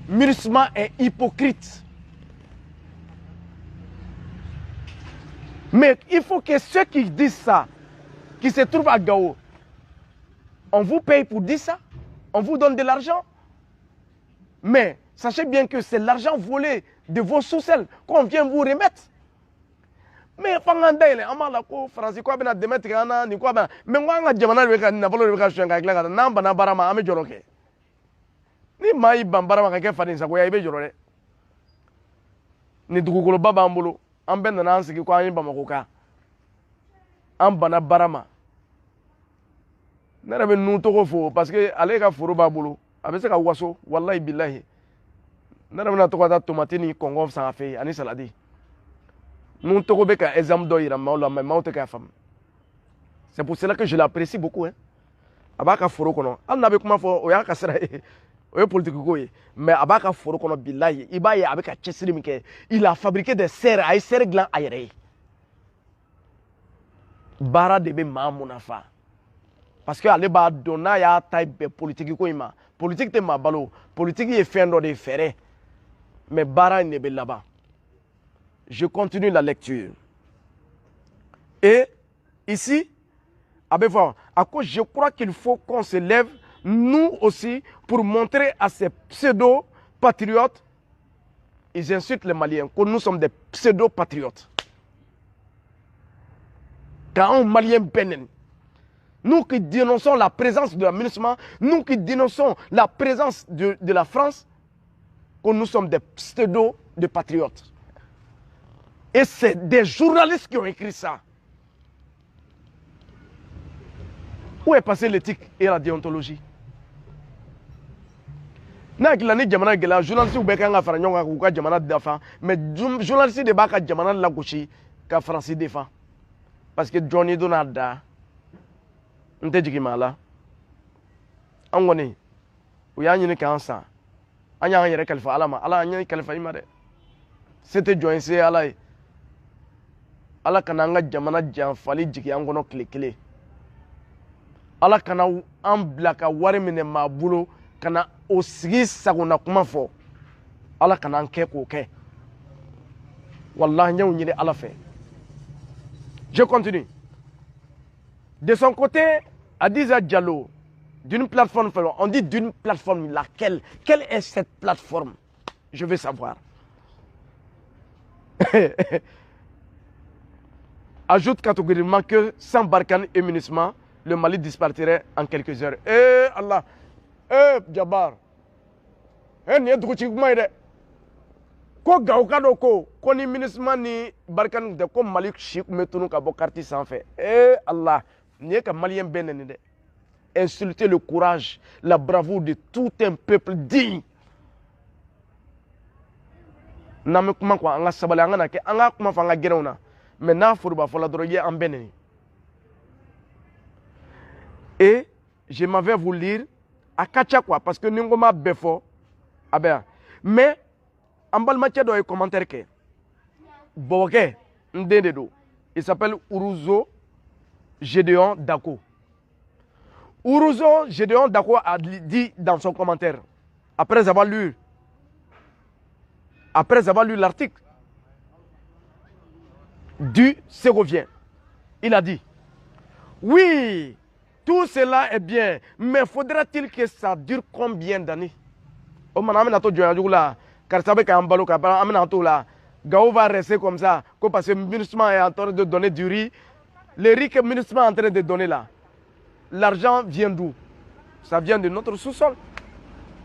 MINUSMA est hypocrite. Mais il faut que ceux qui disent ça, qui se trouvent à Gao, on vous paye pour dire ça. On vous donne de l'argent. Mais sachez bien que c'est l'argent volé de vos sous-selles qu'on vient vous remettre. Mais Fangandai, Amalako, Francis, quoi, ben, Demetri, Anna, ni quoi, ben, mais moi, on a Jamana, n'a pas le regard, Nambana Barama, Ame Joroke. Ni Maï Bambarama, Kefani, Sakoya, Jorore. Ni Dugolo Babambulo, Amben, Nancy, qui quoi, Bamakoka. Ambana Barama. Ne yɛrɛ nu tɔgɔ fo parce que ale ka foro b'a bolo a bɛ se ka waso walahi bilahi ne yɛrɛ bɛna to ka taa tomati ni kɔngɔ san a fɛ yen ani saladi nu tɔgɔ bɛ ka exemple dɔ yira maaw la mais maaw tɛ k'a faamu c'est pour cela que je l'apprécie beaucoup hein a b'a ka foro kɔnɔ hali n'a bɛ kuma fɔ o y'a ka sira ye o ye politique ko ye mais a b'a ka foro kɔnɔ bilahi i b'a ye a bɛ ka cɛsiri min kɛ il a fabriqué des serres a ye serre dilan a yɛrɛ ye baara de bɛ maa mun nafa. Parce que ale b'a dɔn n'a y'a ta bɛn politique ko in ma politique tɛ maa balo politique ye fɛn dɔ de fɛɛrɛ mais baara in de bɛ laban. Je continue la lecture. Et ici a bɛ fɔ a ko je crois qu'il faut qu'on se lève nous aussi pour montrer à ces pseudo patriotes ils insultent les Maliens que nous sommes des pseudo patriotes. Quand un Malien bénin. Nous qui dénonçons la présence de la MINUSMA, nous qui dénonçons la présence de la France, que nous sommes des pseudo de patriotes. Et c'est des journalistes qui ont écrit ça. Où est passée l'éthique et la déontologie? n'a kila ni jamana gɛlɛya journaliste bɛɛ kan ka fara ɲɔgɔn kan k'u ka jamana dafa mais journaliste de b'a ka jamana lagosi ka faransi défend parce que jɔnni donna a da n tɛ jigin maa la an kɔni u y'a ɲini k'an san an y'an yɛrɛ kalifa ala ma ala an ye kalifa i ma dɛ se tɛ jɔn ye se ye ala ye ala kana an ka jamana janfali jigin an kɔnɔ tile kelen ala kana an bila ka wari minɛ maa bolo ka na o sigi sagona kuma fɔ ala kana an kɛ k'o kɛ wallahi n y'o ɲini ala fɛ je continue de son côté Adiza Diallo d'une plateforme, on dit d'une plateforme, laquelle? Quelle est cette plateforme? Je veux savoir. Ajoute catégoriquement que sans Barkhane et MINUSMA, le Mali disparaîtrait en quelques heures. Eh Allah, eh Jabar, eh n'y a pas de ko gawka do ko ni MINUSMA ni Barkhane de ko Mali chik metunu ka bo quartier sans fait. Eh Allah, n'y a ka malien beneni de. Insulter le courage, la bravoure de tout un peuple digne. N'a kuma quoi, anga sabale anga na ke anga kuma fanga gerona. Mais na foruba fola droye en beneni. Et je m'avais vous lire à kacha quoi parce que ningoma befo abe. Mais en bal matière do commentaire ke. Boke ndendedo. Il s'appelle Uruzo Gédéon Dako. Uruzo Gédéon Dako a dit dans son commentaire, après avoir lu l'article du Ségovien, il a dit, oui, tout cela est bien, mais faudra-t-il que ça dure combien d'années? Gao va rester comme ça, parce que le MINUSMA est en train de donner du riz. Le riz que le MINUSMA est en train de donner là, l'argent vient d'où? Ça vient de notre sous-sol.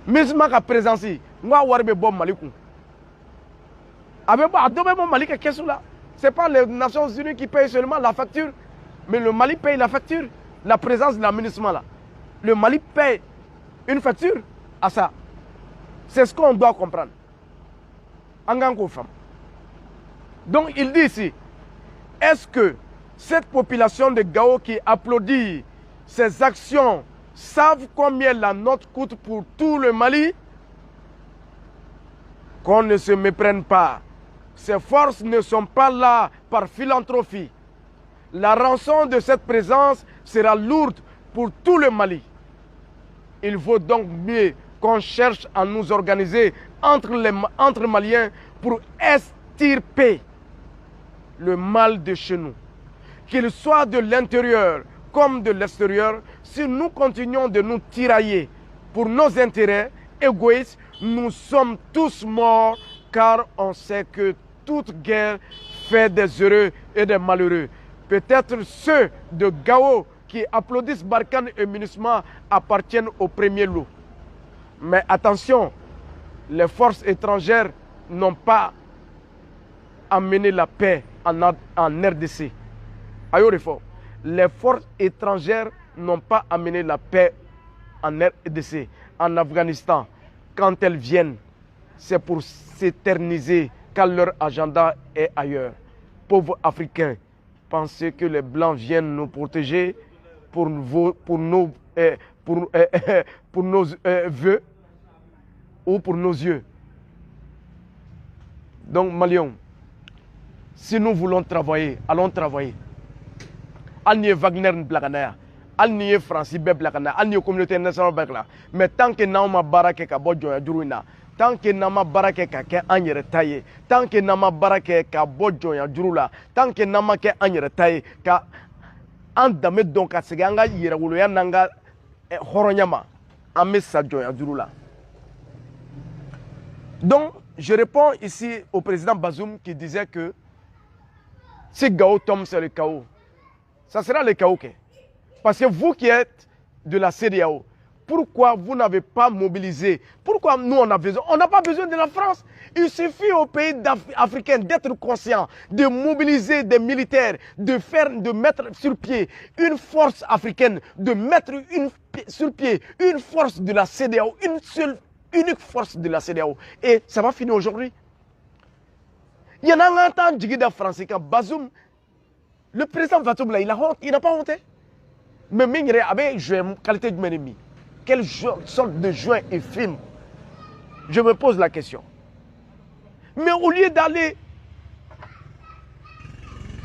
MINUSMA a présence ici. Moi, je suis bon Malikou. Ce n'est pas les Nations Unies qui payent seulement la facture, mais le Mali paye la facture. La présence de la MINUSMA là. Le Mali paye une facture à ça. C'est ce qu'on doit comprendre. En tant que femme. Donc il dit ici, est-ce que cette population de Gao qui applaudit ces actions savent combien la note coûte pour tout le Mali? Qu'on ne se méprenne pas. Ces forces ne sont pas là par philanthropie. La rançon de cette présence sera lourde pour tout le Mali. Il vaut donc mieux qu'on cherche à nous organiser entre Maliens pour extirper le mal de chez nous. Qu'il soit de l'intérieur comme de l'extérieur, si nous continuons de nous tirailler pour nos intérêts égoïstes, nous sommes tous morts car on sait que toute guerre fait des heureux et des malheureux. Peut-être ceux de Gao qui applaudissent Barkhane et MINUSMA appartiennent au premier lot. Mais attention, les forces étrangères n'ont pas amené la paix en RDC. Les forces étrangères n'ont pas amené la paix en RDC, en Afghanistan. Quand elles viennent, c'est pour s'éterniser car leur agenda est ailleurs. Pauvres Africains, pensez que les Blancs viennent nous protéger pour nos vœux ou pour nos yeux. Donc, Maliens, si nous voulons travailler, allons travailler. Alnier Wagner Blaganaya, Alnier Francis Blaganaya, Alnier Communauté Nationale Blaganaya. Mais tant que nous avons barake ka bojo ya juruina, tant que nous avons barake ka ke anyere taye, tant que nous avons barake ka bojo ya jurula, tant que nous avons ke anyere taye ka andame donc ka seganga yere wuluya nanga horonyama, ame sajo ya jurula. Donc, je réponds ici au président Bazoum qui disait que si Gao tombe, c'est le chaos. Ça sera le chaos. Parce que vous qui êtes de la CEDEAO, pourquoi vous n'avez pas mobilisé? Pourquoi nous on a besoin? On n'a pas besoin de la France. Il suffit aux pays africains d'être conscients, de mobiliser des militaires, de mettre sur pied une force africaine, de mettre sur pied une force de la CEDEAO, une seule unique force de la CEDEAO. Et ça va finir aujourd'hui. Il y en a un temps, Djigida français, quand Bazoum, le président Bazoum, là, il a honte, il n'a pas honte. Mais Mingre avait joué qualité de ennemi. Quelle sorte de joint et film? Je me pose la question. Mais au lieu d'aller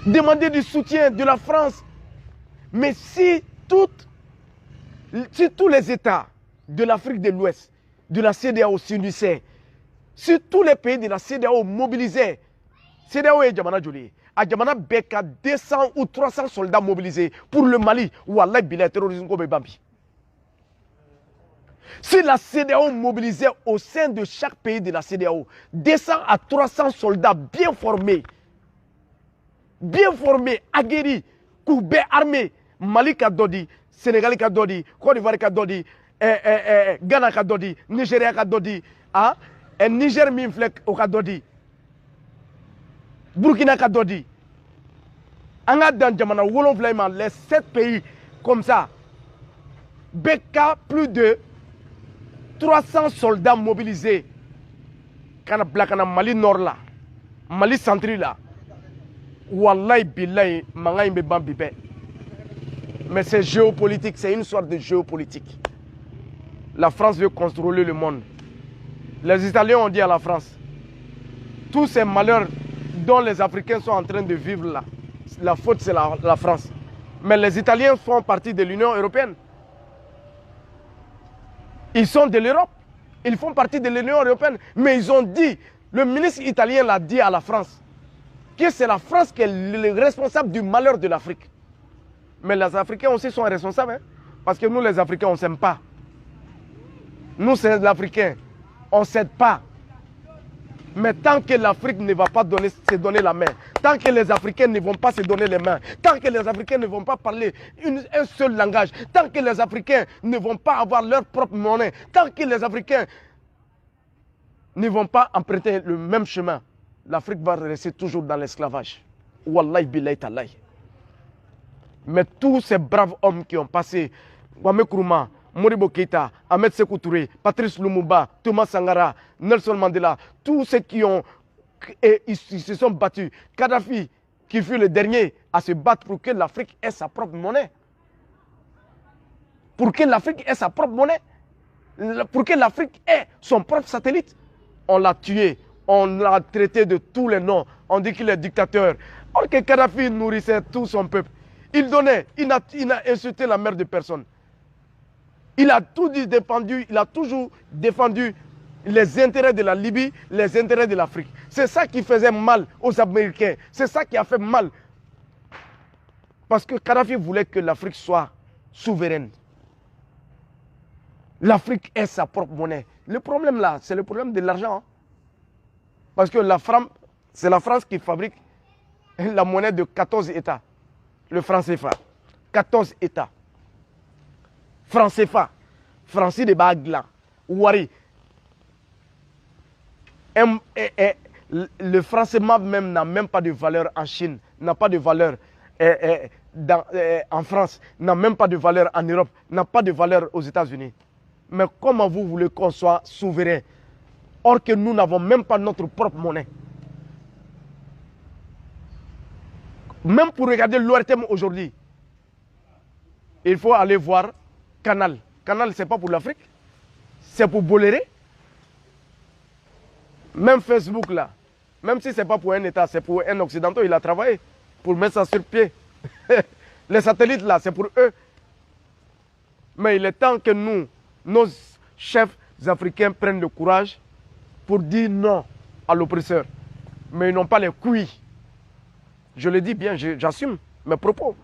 demander du soutien de la France, mais si tous les États de l'Afrique de l'Ouest, de la CEDEAO s'unissaient, si tous les pays de la CEDEAO mobilisaient, CEDEAO et Djamana Djoli, à Djamana Beka 200 ou 300 soldats mobilisés pour le Mali, ou Allah Bila terrorisme comme Bambi. Si la CEDEAO mobilisait au sein de chaque pays de la CEDEAO 200 à 300 soldats bien formés, aguerris, courbés, armés, Mali Kadodi, Sénégal Kadodi, Côte d'Ivoire Kadodi, Ghana Kadodi, Nigeria Kadodi, Niger Minflek au Kadodi, Burkina Kadodi, Angadan Djamana, Wolonvlayman, les 7 pays comme ça, Beka plus de 300 soldats mobilisés. Kana Blakana Mali Nord là, Mali Central là. Wallahi billahi, Mangaï Mbemba Bibé. Mais c'est géopolitique, c'est une sorte de géopolitique. La France veut contrôler le monde. Les Italiens ont dit à la France, tous ces malheurs dont les Africains sont en train de vivre là, la faute c'est la France. Mais les Italiens font partie de l'Union européenne. Ils sont de l'Europe. Ils font partie de l'Union européenne. Mais ils ont dit, le ministre italien l'a dit à la France, que c'est la France qui est le responsable du malheur de l'Afrique. Mais les Africains aussi sont responsables. Hein? Parce que nous, les Africains, on ne s'aime pas. Nous, c'est les Africains. On ne s'aide pas. Mais tant que l'Afrique ne va pas se donner la main, tant que les Africains ne vont pas se donner les mains, tant que les Africains ne vont pas parler un seul langage, tant que les Africains ne vont pas avoir leur propre monnaie, tant que les Africains ne vont pas emprunter le même chemin, l'Afrique va rester toujours dans l'esclavage. Wallahi billahi talahi. Mais tous ces braves hommes qui ont passé, Kwame Nkrumah, Modibo Keïta, Ahmed Sékou Touré, Patrice Lumumba, Thomas Sankara, Nelson Mandela, tous ceux qui ils se sont battus. Kadhafi, qui fut le dernier à se battre pour que l'Afrique ait sa propre monnaie. Pour que l'Afrique ait sa propre monnaie. Pour que l'Afrique ait son propre satellite. On l'a tué, on l'a traité de tous les noms. On dit qu'il est dictateur. Or que Kadhafi nourrissait tout son peuple. Il donnait, il n'a insulté la mère de personne. Il a toujours défendu les intérêts de la Libye, les intérêts de l'Afrique. C'est ça qui faisait mal aux Américains. C'est ça qui a fait mal. Parce que Kadhafi voulait que l'Afrique soit souveraine. L'Afrique ait sa propre monnaie. Le problème là, c'est le problème de l'argent. Hein? Parce que c'est la France qui fabrique la monnaie de 14 États. Le franc CFA. 14 États. Franc CFA, Francis de Bagla, Ouari. Le franc CFA même n'a même pas de valeur en Chine, n'a pas de valeur en France, n'a même pas de valeur en Europe, n'a pas de valeur aux États-Unis. Mais comment vous voulez qu'on soit souverain, or que nous n'avons même pas notre propre monnaie? Même pour regarder l'ORTM aujourd'hui, il faut aller voir Canal. Canal, ce n'est pas pour l'Afrique, c'est pour Bolloré. Même Facebook, là, même si ce n'est pas pour un État, c'est pour un Occidental, il a travaillé pour mettre ça sur pied. Les satellites, là, c'est pour eux. Mais il est temps que nous, nos chefs africains, prennent le courage pour dire non à l'oppresseur. Mais ils n'ont pas les couilles. Je le dis bien, j'assume mes propos.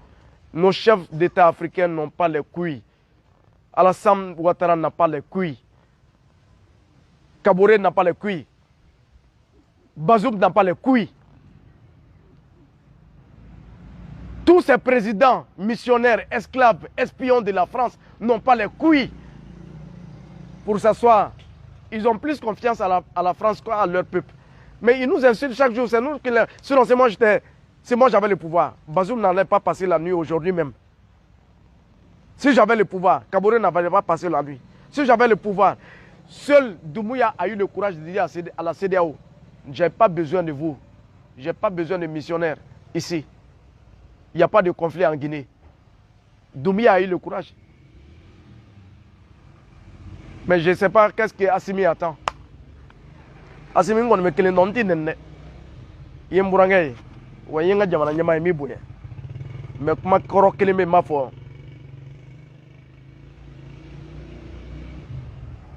Nos chefs d'État africains n'ont pas les couilles. Alassane Ouattara n'a pas les couilles. Kaboré n'a pas les couilles. Bazoum n'a pas les couilles. Tous ces présidents, missionnaires, esclaves, espions de la France n'ont pas les couilles pour s'asseoir. Ils ont plus confiance à la France qu'à leur peuple. Mais ils nous insultent chaque jour. C'est nous qui les... Sinon, c'est moi j'avais le pouvoir. Bazoum n'allait pas passer la nuit aujourd'hui même. Si j'avais le pouvoir, Kaboré n'allait pas passer la nuit. Si j'avais le pouvoir, Seul Doumbouya a eu le courage de dire à la CEDEAO, j'ai pas besoin de vous, j'ai pas besoin de missionnaires ici. Il n'y a pas de conflit en Guinée. Doumbouya a eu le courage. Mais je ne sais pas qu'est-ce que Assimi attend. Assimi, on me kele nonti nene. Yemburangay, wa yenga jamana nyama mi buye. Mais kuma koro kele me mafo.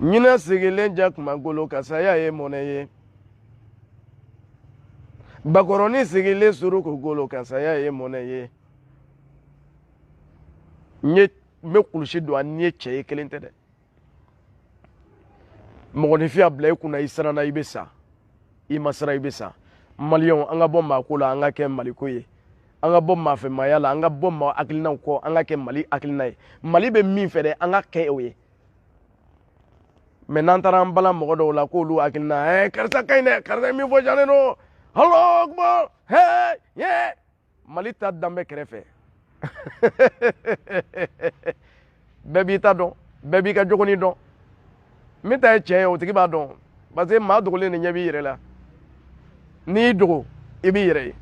Nyina sigelen jak magolo kasaya ye moneye. Bakoroni sigele suru ko golo kasaya ye moneye. Nye me kulushi do anye che kelente de. Mɔgɔninfin y'a bila i kunna i siranna i bɛ sa i ma siran i bɛ sa maliyɛnw an ka bɔ maako la an ka kɛ maliko ye an ka bɔ maafɛmaya la an ka bɔ maa hakilinaw kɔ an ka kɛ mali hakilina ye mali bɛ min fɛ dɛ an ka kɛ o ye mɛ n'an taara an bala mɔgɔ dɔw la k'olu hakilina karisa ka ɲi dɛ karisa ye min fɔ jannen don Allahu Akbar hey yeah mali ta danbɛ kɛrɛfɛ bɛɛ b'i ta dɔn bɛɛ b'i ka jogoni dɔn min ta ye tiɲɛ ye o tigi b'a dɔn parce que maa dogolen de ɲɛ b'i yɛrɛ la n'i y'i dogo i b'i yɛrɛ ye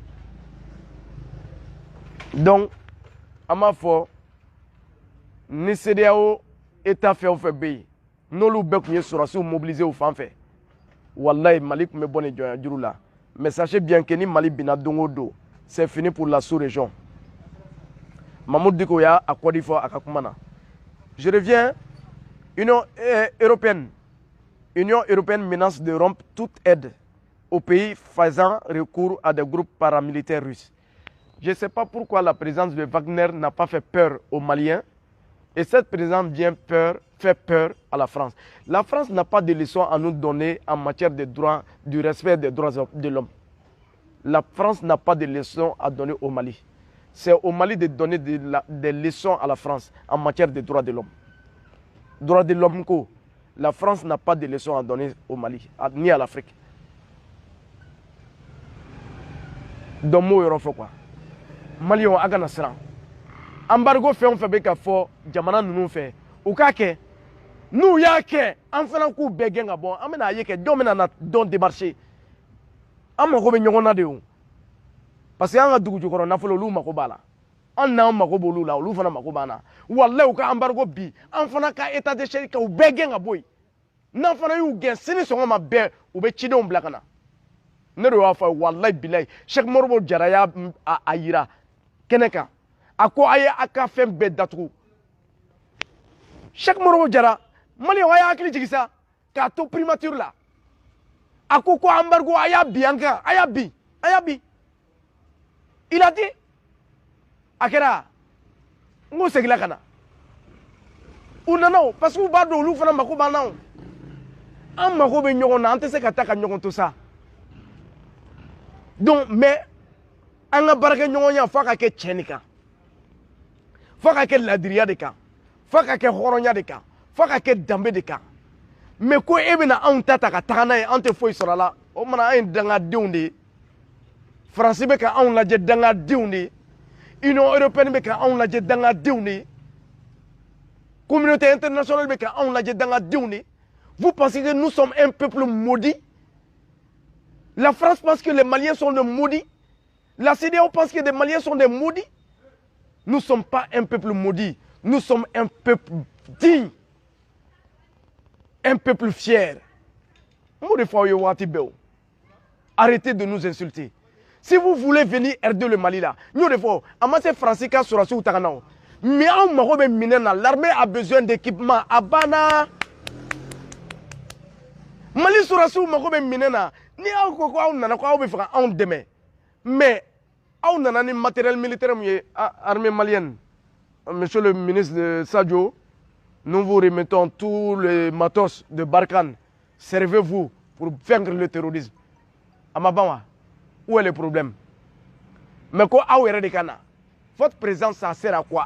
donc an b'a fɔ ni CEDEAO État fɛn o fɛn bɛ yen n'olu bɛɛ tun ye sɔrɔsiw mobiliser u fan fɛ walayi Mali tun bɛ bɔ nin jɔnya juru la mais sachez bien que ni Mali binna don o don c'est fini pour la sous-région Mamadou Diko y'a a kɔdi fɔ a ka kuma na je reviens Union européenne menace de rompre toute aide aux pays faisant recours à des groupes paramilitaires russes. Je ne sais pas pourquoi la présence de Wagner n'a pas fait peur aux Maliens et cette présence fait peur à la France. La France n'a pas de leçons à nous donner en matière de droits, du respect des droits de l'homme. La France n'a pas de leçons à donner au Mali. C'est au Mali de donner des leçons à la France en matière de droits de l'homme. Droit de l'homme, la France n'a pas de leçons à donner au Mali, ni à l'Afrique. Donc, moi, je quoi Mali, on a gagné ça. Embargo fait on fait beka fo jamana nunu fait. Ou kake, nous yake, en faisant coup bégen bon, amena yeke, domina na don démarcher. Amma ko be nyongona de parce que an ga dugu jukoro na folo lu mako bala. An na mako bolu la olu fana mako bana wallahi u ka embargo bi an fana ka état de siège ka u bɛɛ gɛn ka bɔ yen n'an fana y'u gɛn sini sɔgɔma bɛɛ u bɛ cidenw bila ka na ne de y'a fɔ wallahi bilahi Cheikh Moribo Jara y'a a yira kɛnɛ kan a ko a ye a ka fɛn bɛɛ datugu Cheikh Moribo Jara Maliyɛnw a y'a hakili jigin sa k'a to primature la a ko embargo a y'a bi an kan a y'a bi il a dit akera ngo segila kana unano parce que ba do lu fana mako banaw am mako be nyogon na ante se kata ka nyogon to ça donc mais an ga baraka nyogon ya fa ka ke chenika fa ka ke ladiriya de kan fa ka ke horonya de kan fa ka ke dambe de kan mais ko e bena an tata ka tagana e ante foi sorala o mana ay danga diwndi France be ka an laje danga diwndi Union européenne be ka anw lajɛ danga denw ni communauté internationale be ka anw lajɛ danga denw ni vous pensez que nous sommes un peuple maudit la France pense que les Maliens sont des maudits la CEDEAO pense que les Maliens sont des maudits nous ne sommes pas un peuple maudit nous sommes un peuple digne un peuple fier arrêtez de nous insulter. Si vous voulez venir herder le Mali là, nous devons amasser Français qui sur la sous Taganao. Mais l'armée a besoin d'équipement. Abana. Mali sur la sous minena. Ni on n'a pas on demain. Mais on a un matériel militaire armée malienne. Monsieur le ministre de Sadio, nous vous remettons tous les matos de Barkhane. Servez-vous pour vaincre le terrorisme. Amabama. Où est le problème? Mais quoi, votre présence, ça sert à quoi?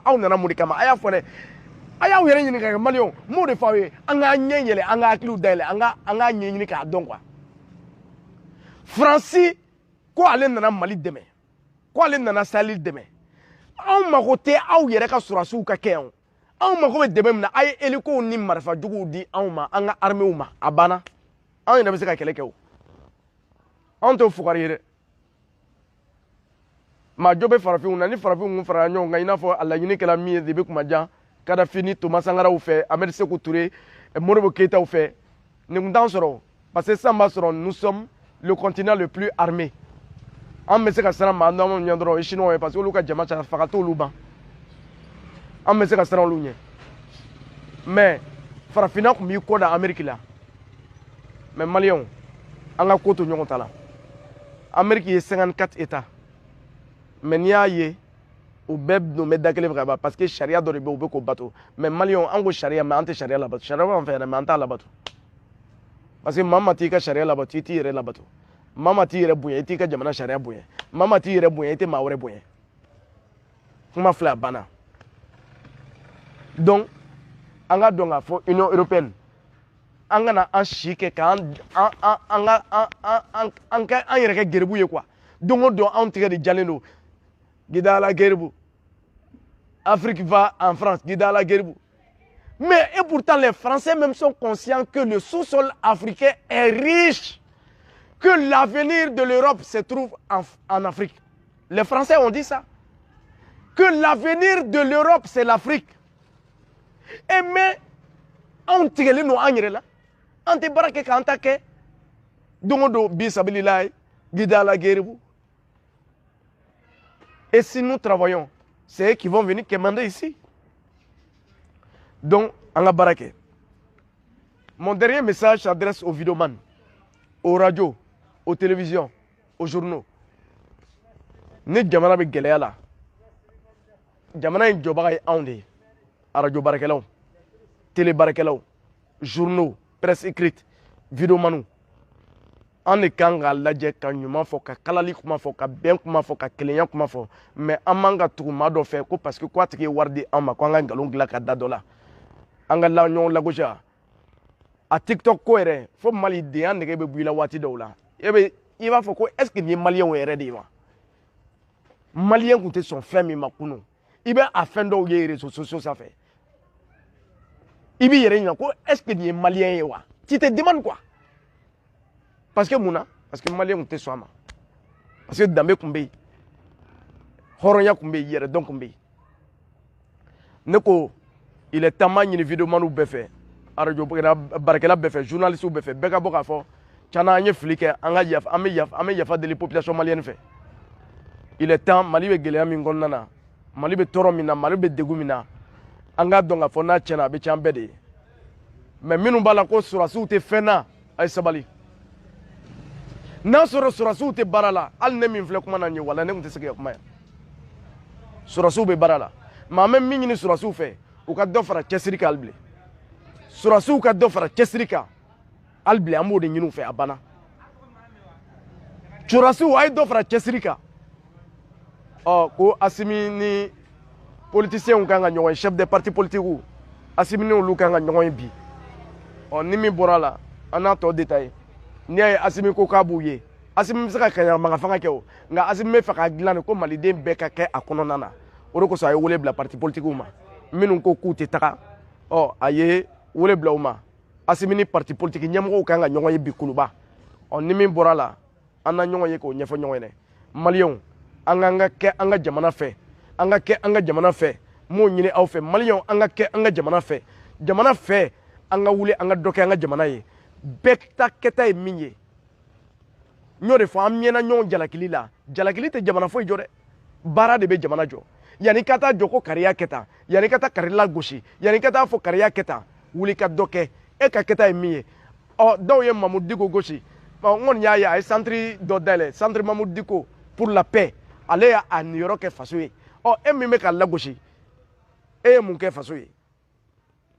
Francis, quoi aller dans Mali demain? Quoi aller dans Sahel demain? On m'a côté, on y'a qu'à sur la souka kéon. anw mako bɛ dɛmɛ min na a ye hélico ni marifa juguw di anw ma an ka armée ma a banna anw yɛrɛ bɛ se ka kɛlɛ kɛ o anw t'o fugari ye dɛ maa jo bɛ farafinw na ni farafinw farala ɲɔgɔn kan i n'a fɔ a laɲini kɛla min ye de bɛ kuma jan Kadafi ni Thomas Sankaraw fɛ Ahmed Sékou Touré Modibo Keïtaw fɛ nin kun t'an sɔrɔ parce que sisan b'a sɔrɔ nous sommes le continent le plus armé an bɛ se ka siran maa dɔn ɲɛ dɔrɔn o ye chinois ye parce que olu ka jama caya faga t'olu ban an bɛ se ka siran olu ɲɛ mais farafinna tun b'i kɔ da Amérique la mais maliyɛnw an ka ko to ɲɔgɔn ta la Amérique ye 54 États mais n'i y'a ye u bɛɛ don bɛ da kelen fɛ ka ban parce que sariya dɔ de bɛ yen u bɛ k'o bato mais maliyɛnw an ko sariya mais an tɛ sariya labato sariya b'an fɛ yan mais an t'a labato parce que maa ma t'i ka sariya labato i t'i yɛrɛ labato maa ma t'i yɛrɛ bonya i t'i ka jamana sariya bonya maa ma t'i yɛrɛ bonya i tɛ maa wɛrɛ bonya kuma filɛ a banna donc an ka dɔn k'a fɔ union européenne an kana an si kɛ k'an yɛrɛ kɛ geribu ye quoi don o don anw tigɛ de jalen don Gidala Geribu Afrique va en France Gidala Geribu mais et pourtant les Français même sont conscients que le sous-sol africain est riche que l'avenir de l'Europe se trouve en Afrique les Français ont dit ça que l'avenir de l'Europe c'est l'Afrique et mais on tigɛlen no an yɛrɛ la an tɛ baara kɛ k'an ta kɛ don o don bisabililayi Gidala Geribu et si nous travaillons c'est eux qui vont venir commander ici donc an ka baara kɛ mon dernier message s'adresse aux vidéomans aux radios aux télévisions aux journaux ni jamana bɛ gɛlɛya la jamana in jɔbaga ye anw de ye radio baarakɛlaw télé baarakɛlaw journaux presse écrite vidéomaniw an de kan k'a lajɛ ka ɲuman fɔ ka kalali kuma fɔ ka bɛn kuma fɔ ka kelenya kuma fɔ mais an man ka tugu maa dɔ fɛ ko parce que ko a tigi ye wari di an ma ko an ka nkalon dilan ka da dɔ la an ka ɲɔgɔn lagosi a TikTok ko yɛrɛ fo malidenya nɛgɛ bɛ bɔ i la waati dɔw la i b'a fɔ ko est ce que nin ye maliyɛnw yɛrɛ de ye wa maliyɛn tun tɛ sɔn fɛn min ma kunun i bɛ a fɛn dɔw ye réseaux sociaux sanfɛ i b'i yɛrɛ ɲininka ko est ce que nin ye maliyɛn ye wa tu te demandes quoi parce que mun na parce que maliyɛn tun tɛ sɔn a ma parce que danbe tun bɛ yen hɔrɔnya tun bɛ yen yɛrɛdɔn tun bɛ yen ne ko il est temps ɲini vidéomaniw bɛɛ fɛ radio baarakɛla bɛɛ fɛ journalistes bɛɛ fɛ bɛɛ ka bɔ k'a fɔ tiɲɛna an ye fili kɛ an bɛ yafa deli population malienne fɛ il est temps Mali bɛ gɛlɛya min kɔnɔna na Mali bɛ tɔɔrɔ min na Mali bɛ degun min na an k'a dɔn k'a fɔ n'a tiɲɛna a bɛ tiɲɛ an bɛɛ de ye mais minnu b'a la ko sɔrɔdasiw tɛ fɛn na a ye sabali n'a sɔrɔ sɔrɔdasiw tɛ baara la hali ne min filɛ kuma na nin ye wala ne tun tɛ se ka kuma yan sɔrɔdasiw bɛ baara la mais an bɛ min ɲini sɔrɔdasiw fɛ u ka dɔ fara cɛsiri kan hali bi sɔrɔdasiw ka dɔ fara cɛsiri kan hali bi an b'o de ɲini u fɛ a banna sɔrɔdasiw a ye dɔ fara cɛsiri kan ko Asimi ni politiciens kan ka ɲɔgɔn ye chef de parti politiques Asimi ni olu kan ka ɲɔgɔn ye bi ni min bɔra la an n'a tɔ détaillé n'i y'a ye Asimi ko k'a b'u ye Asimi bɛ se ka kaɲaramaka fanga kɛ o nka Asimi bɛ fɛ k'a dilan de ko maliden bɛɛ ka kɛ a kɔnɔna na o de kosɔn a ye wele bila parti politiques ma minnu ko k'u tɛ taga a ye wele bila u ma Asimi ni parti politique ɲɛmɔgɔw kan ka ɲɔgɔn ye bi kuluba ni min bɔra la an na ɲɔgɔn ye k'o ɲɛfɔ ɲɔgɔn ɲɛna maliyɛnw an ka kɛ an ka jamana fɛ an ka kɛ an ka jamana fɛ m'o ɲini aw fɛ maliyɛnw an ka kɛ an ka jamana fɛ an ka wuli an ka dɔ kɛ an ka jamana ye bɛɛ ta kɛta ye min ye n y'o de fɔ an mɛnna ɲɔgɔn jalakili la jalakili tɛ jamana foyi jɔ dɛ baara de bɛ jamana jɔ yanni ka taa jɔ ko kariya kɛ tan yanni ka taa kari lagosi yanni ka taa fɔ kariya kɛ tan wuli ka dɔ kɛ e ka kɛta ye min ye dɔw ye Mamudu Diko gosi n kɔni y'a ye a ye centre dɔ dayɛlɛ centre Mamudu Diko pour la paix ale y'a niyɔrɔ kɛ faso ye e min bɛ ka lagosi e ye mun kɛ faso ye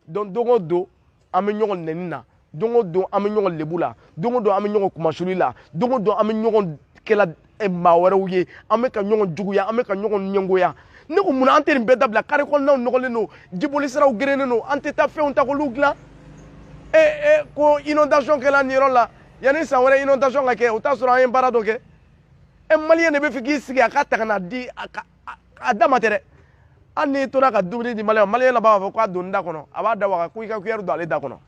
donc don o don an bɛ ɲɔgɔn nɛni na don o don an bɛ ɲɔgɔn lebu la don o don an bɛ ɲɔgɔn kumasuli la don o don an bɛ ɲɔgɔn kɛla maa wɛrɛw ye an bɛ ka ɲɔgɔn juguya an bɛ ka ɲɔgɔn ɲɛngoya ne ko munna an tɛ nin bɛɛ dabila kare kɔnɔnaw nɔgɔlen don jiboli siraw gerennen don an tɛ taa fɛnw ta k'olu dilan ko inondation kɛla nin yɔrɔ la yanni san wɛrɛ inondation ka kɛ o t'a sɔrɔ an ye baara dɔ kɛ maliyɛn de bɛ fɛ k'i sigi a ka ta ka na di a da ma tɛ dɛ an ni tora ka dumuni di malien la b'a fɔ k'a don da kɔnɔ a b'a da waga ko i ka cuillère don ale da kɔnɔ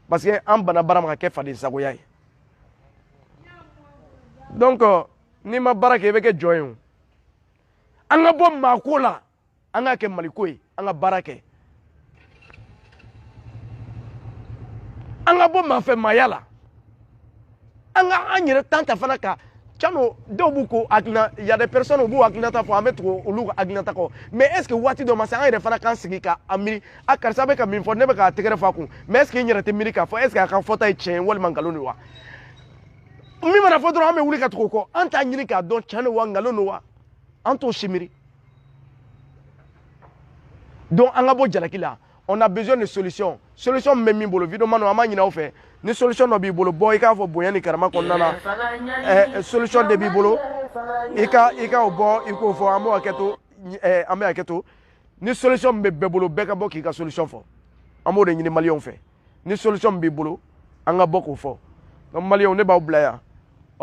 parce que an bana baara ma ka kɛ faden sagoya ye donc n'i ma baara kɛ i bɛ kɛ jɔn ye o an ka bɔ maako la an ka kɛ maliko ye an ka baara kɛ an ka bɔ maafɛmaaya la an ka an yɛrɛ tan ta fana ka Tiano, il y a des personnes qui ont hakilinata fɔ an bɛ tugu olu ka hakilinata kɔ mais est ce que waati dɔ ma se an yɛrɛ fana k'an sigi ka a miiri a karisa bɛ ka min fɔ ne bɛ k'a tɛgɛrɛ fɔ a kun mais est ce que n yɛrɛ tɛ miiri k'a fɔ est ce que a ka fɔta ye tiɲɛ ye walima nkalon don wa min mana fɔ dɔrɔn an bɛ wuli ka tugu o kɔ an t'a ɲini k'a dɔn tiɲɛ don wa nkalon don wa an t'o si miiri donc an ka bɔ jalaki la on a besoin de solution solution min bɛ min bolo vidéo man an b'a ɲini aw fɛ ni solution dɔ b'i bolo bɔ i k'a fɔ bonya ni karama kɔnɔna na solution de b'i bolo i ka o bɔ i k'o fɔ an b'o hakɛ to an bɛ hakɛ to ni solution min bɛ bɛɛ bolo bɛɛ ka bɔ k'i ka solution fɔ an b'o de ɲini maliyɛnw fɛ ni solution min b'i bolo an ka bɔ k'o fɔ donc maliyɛnw ne b'aw bila yan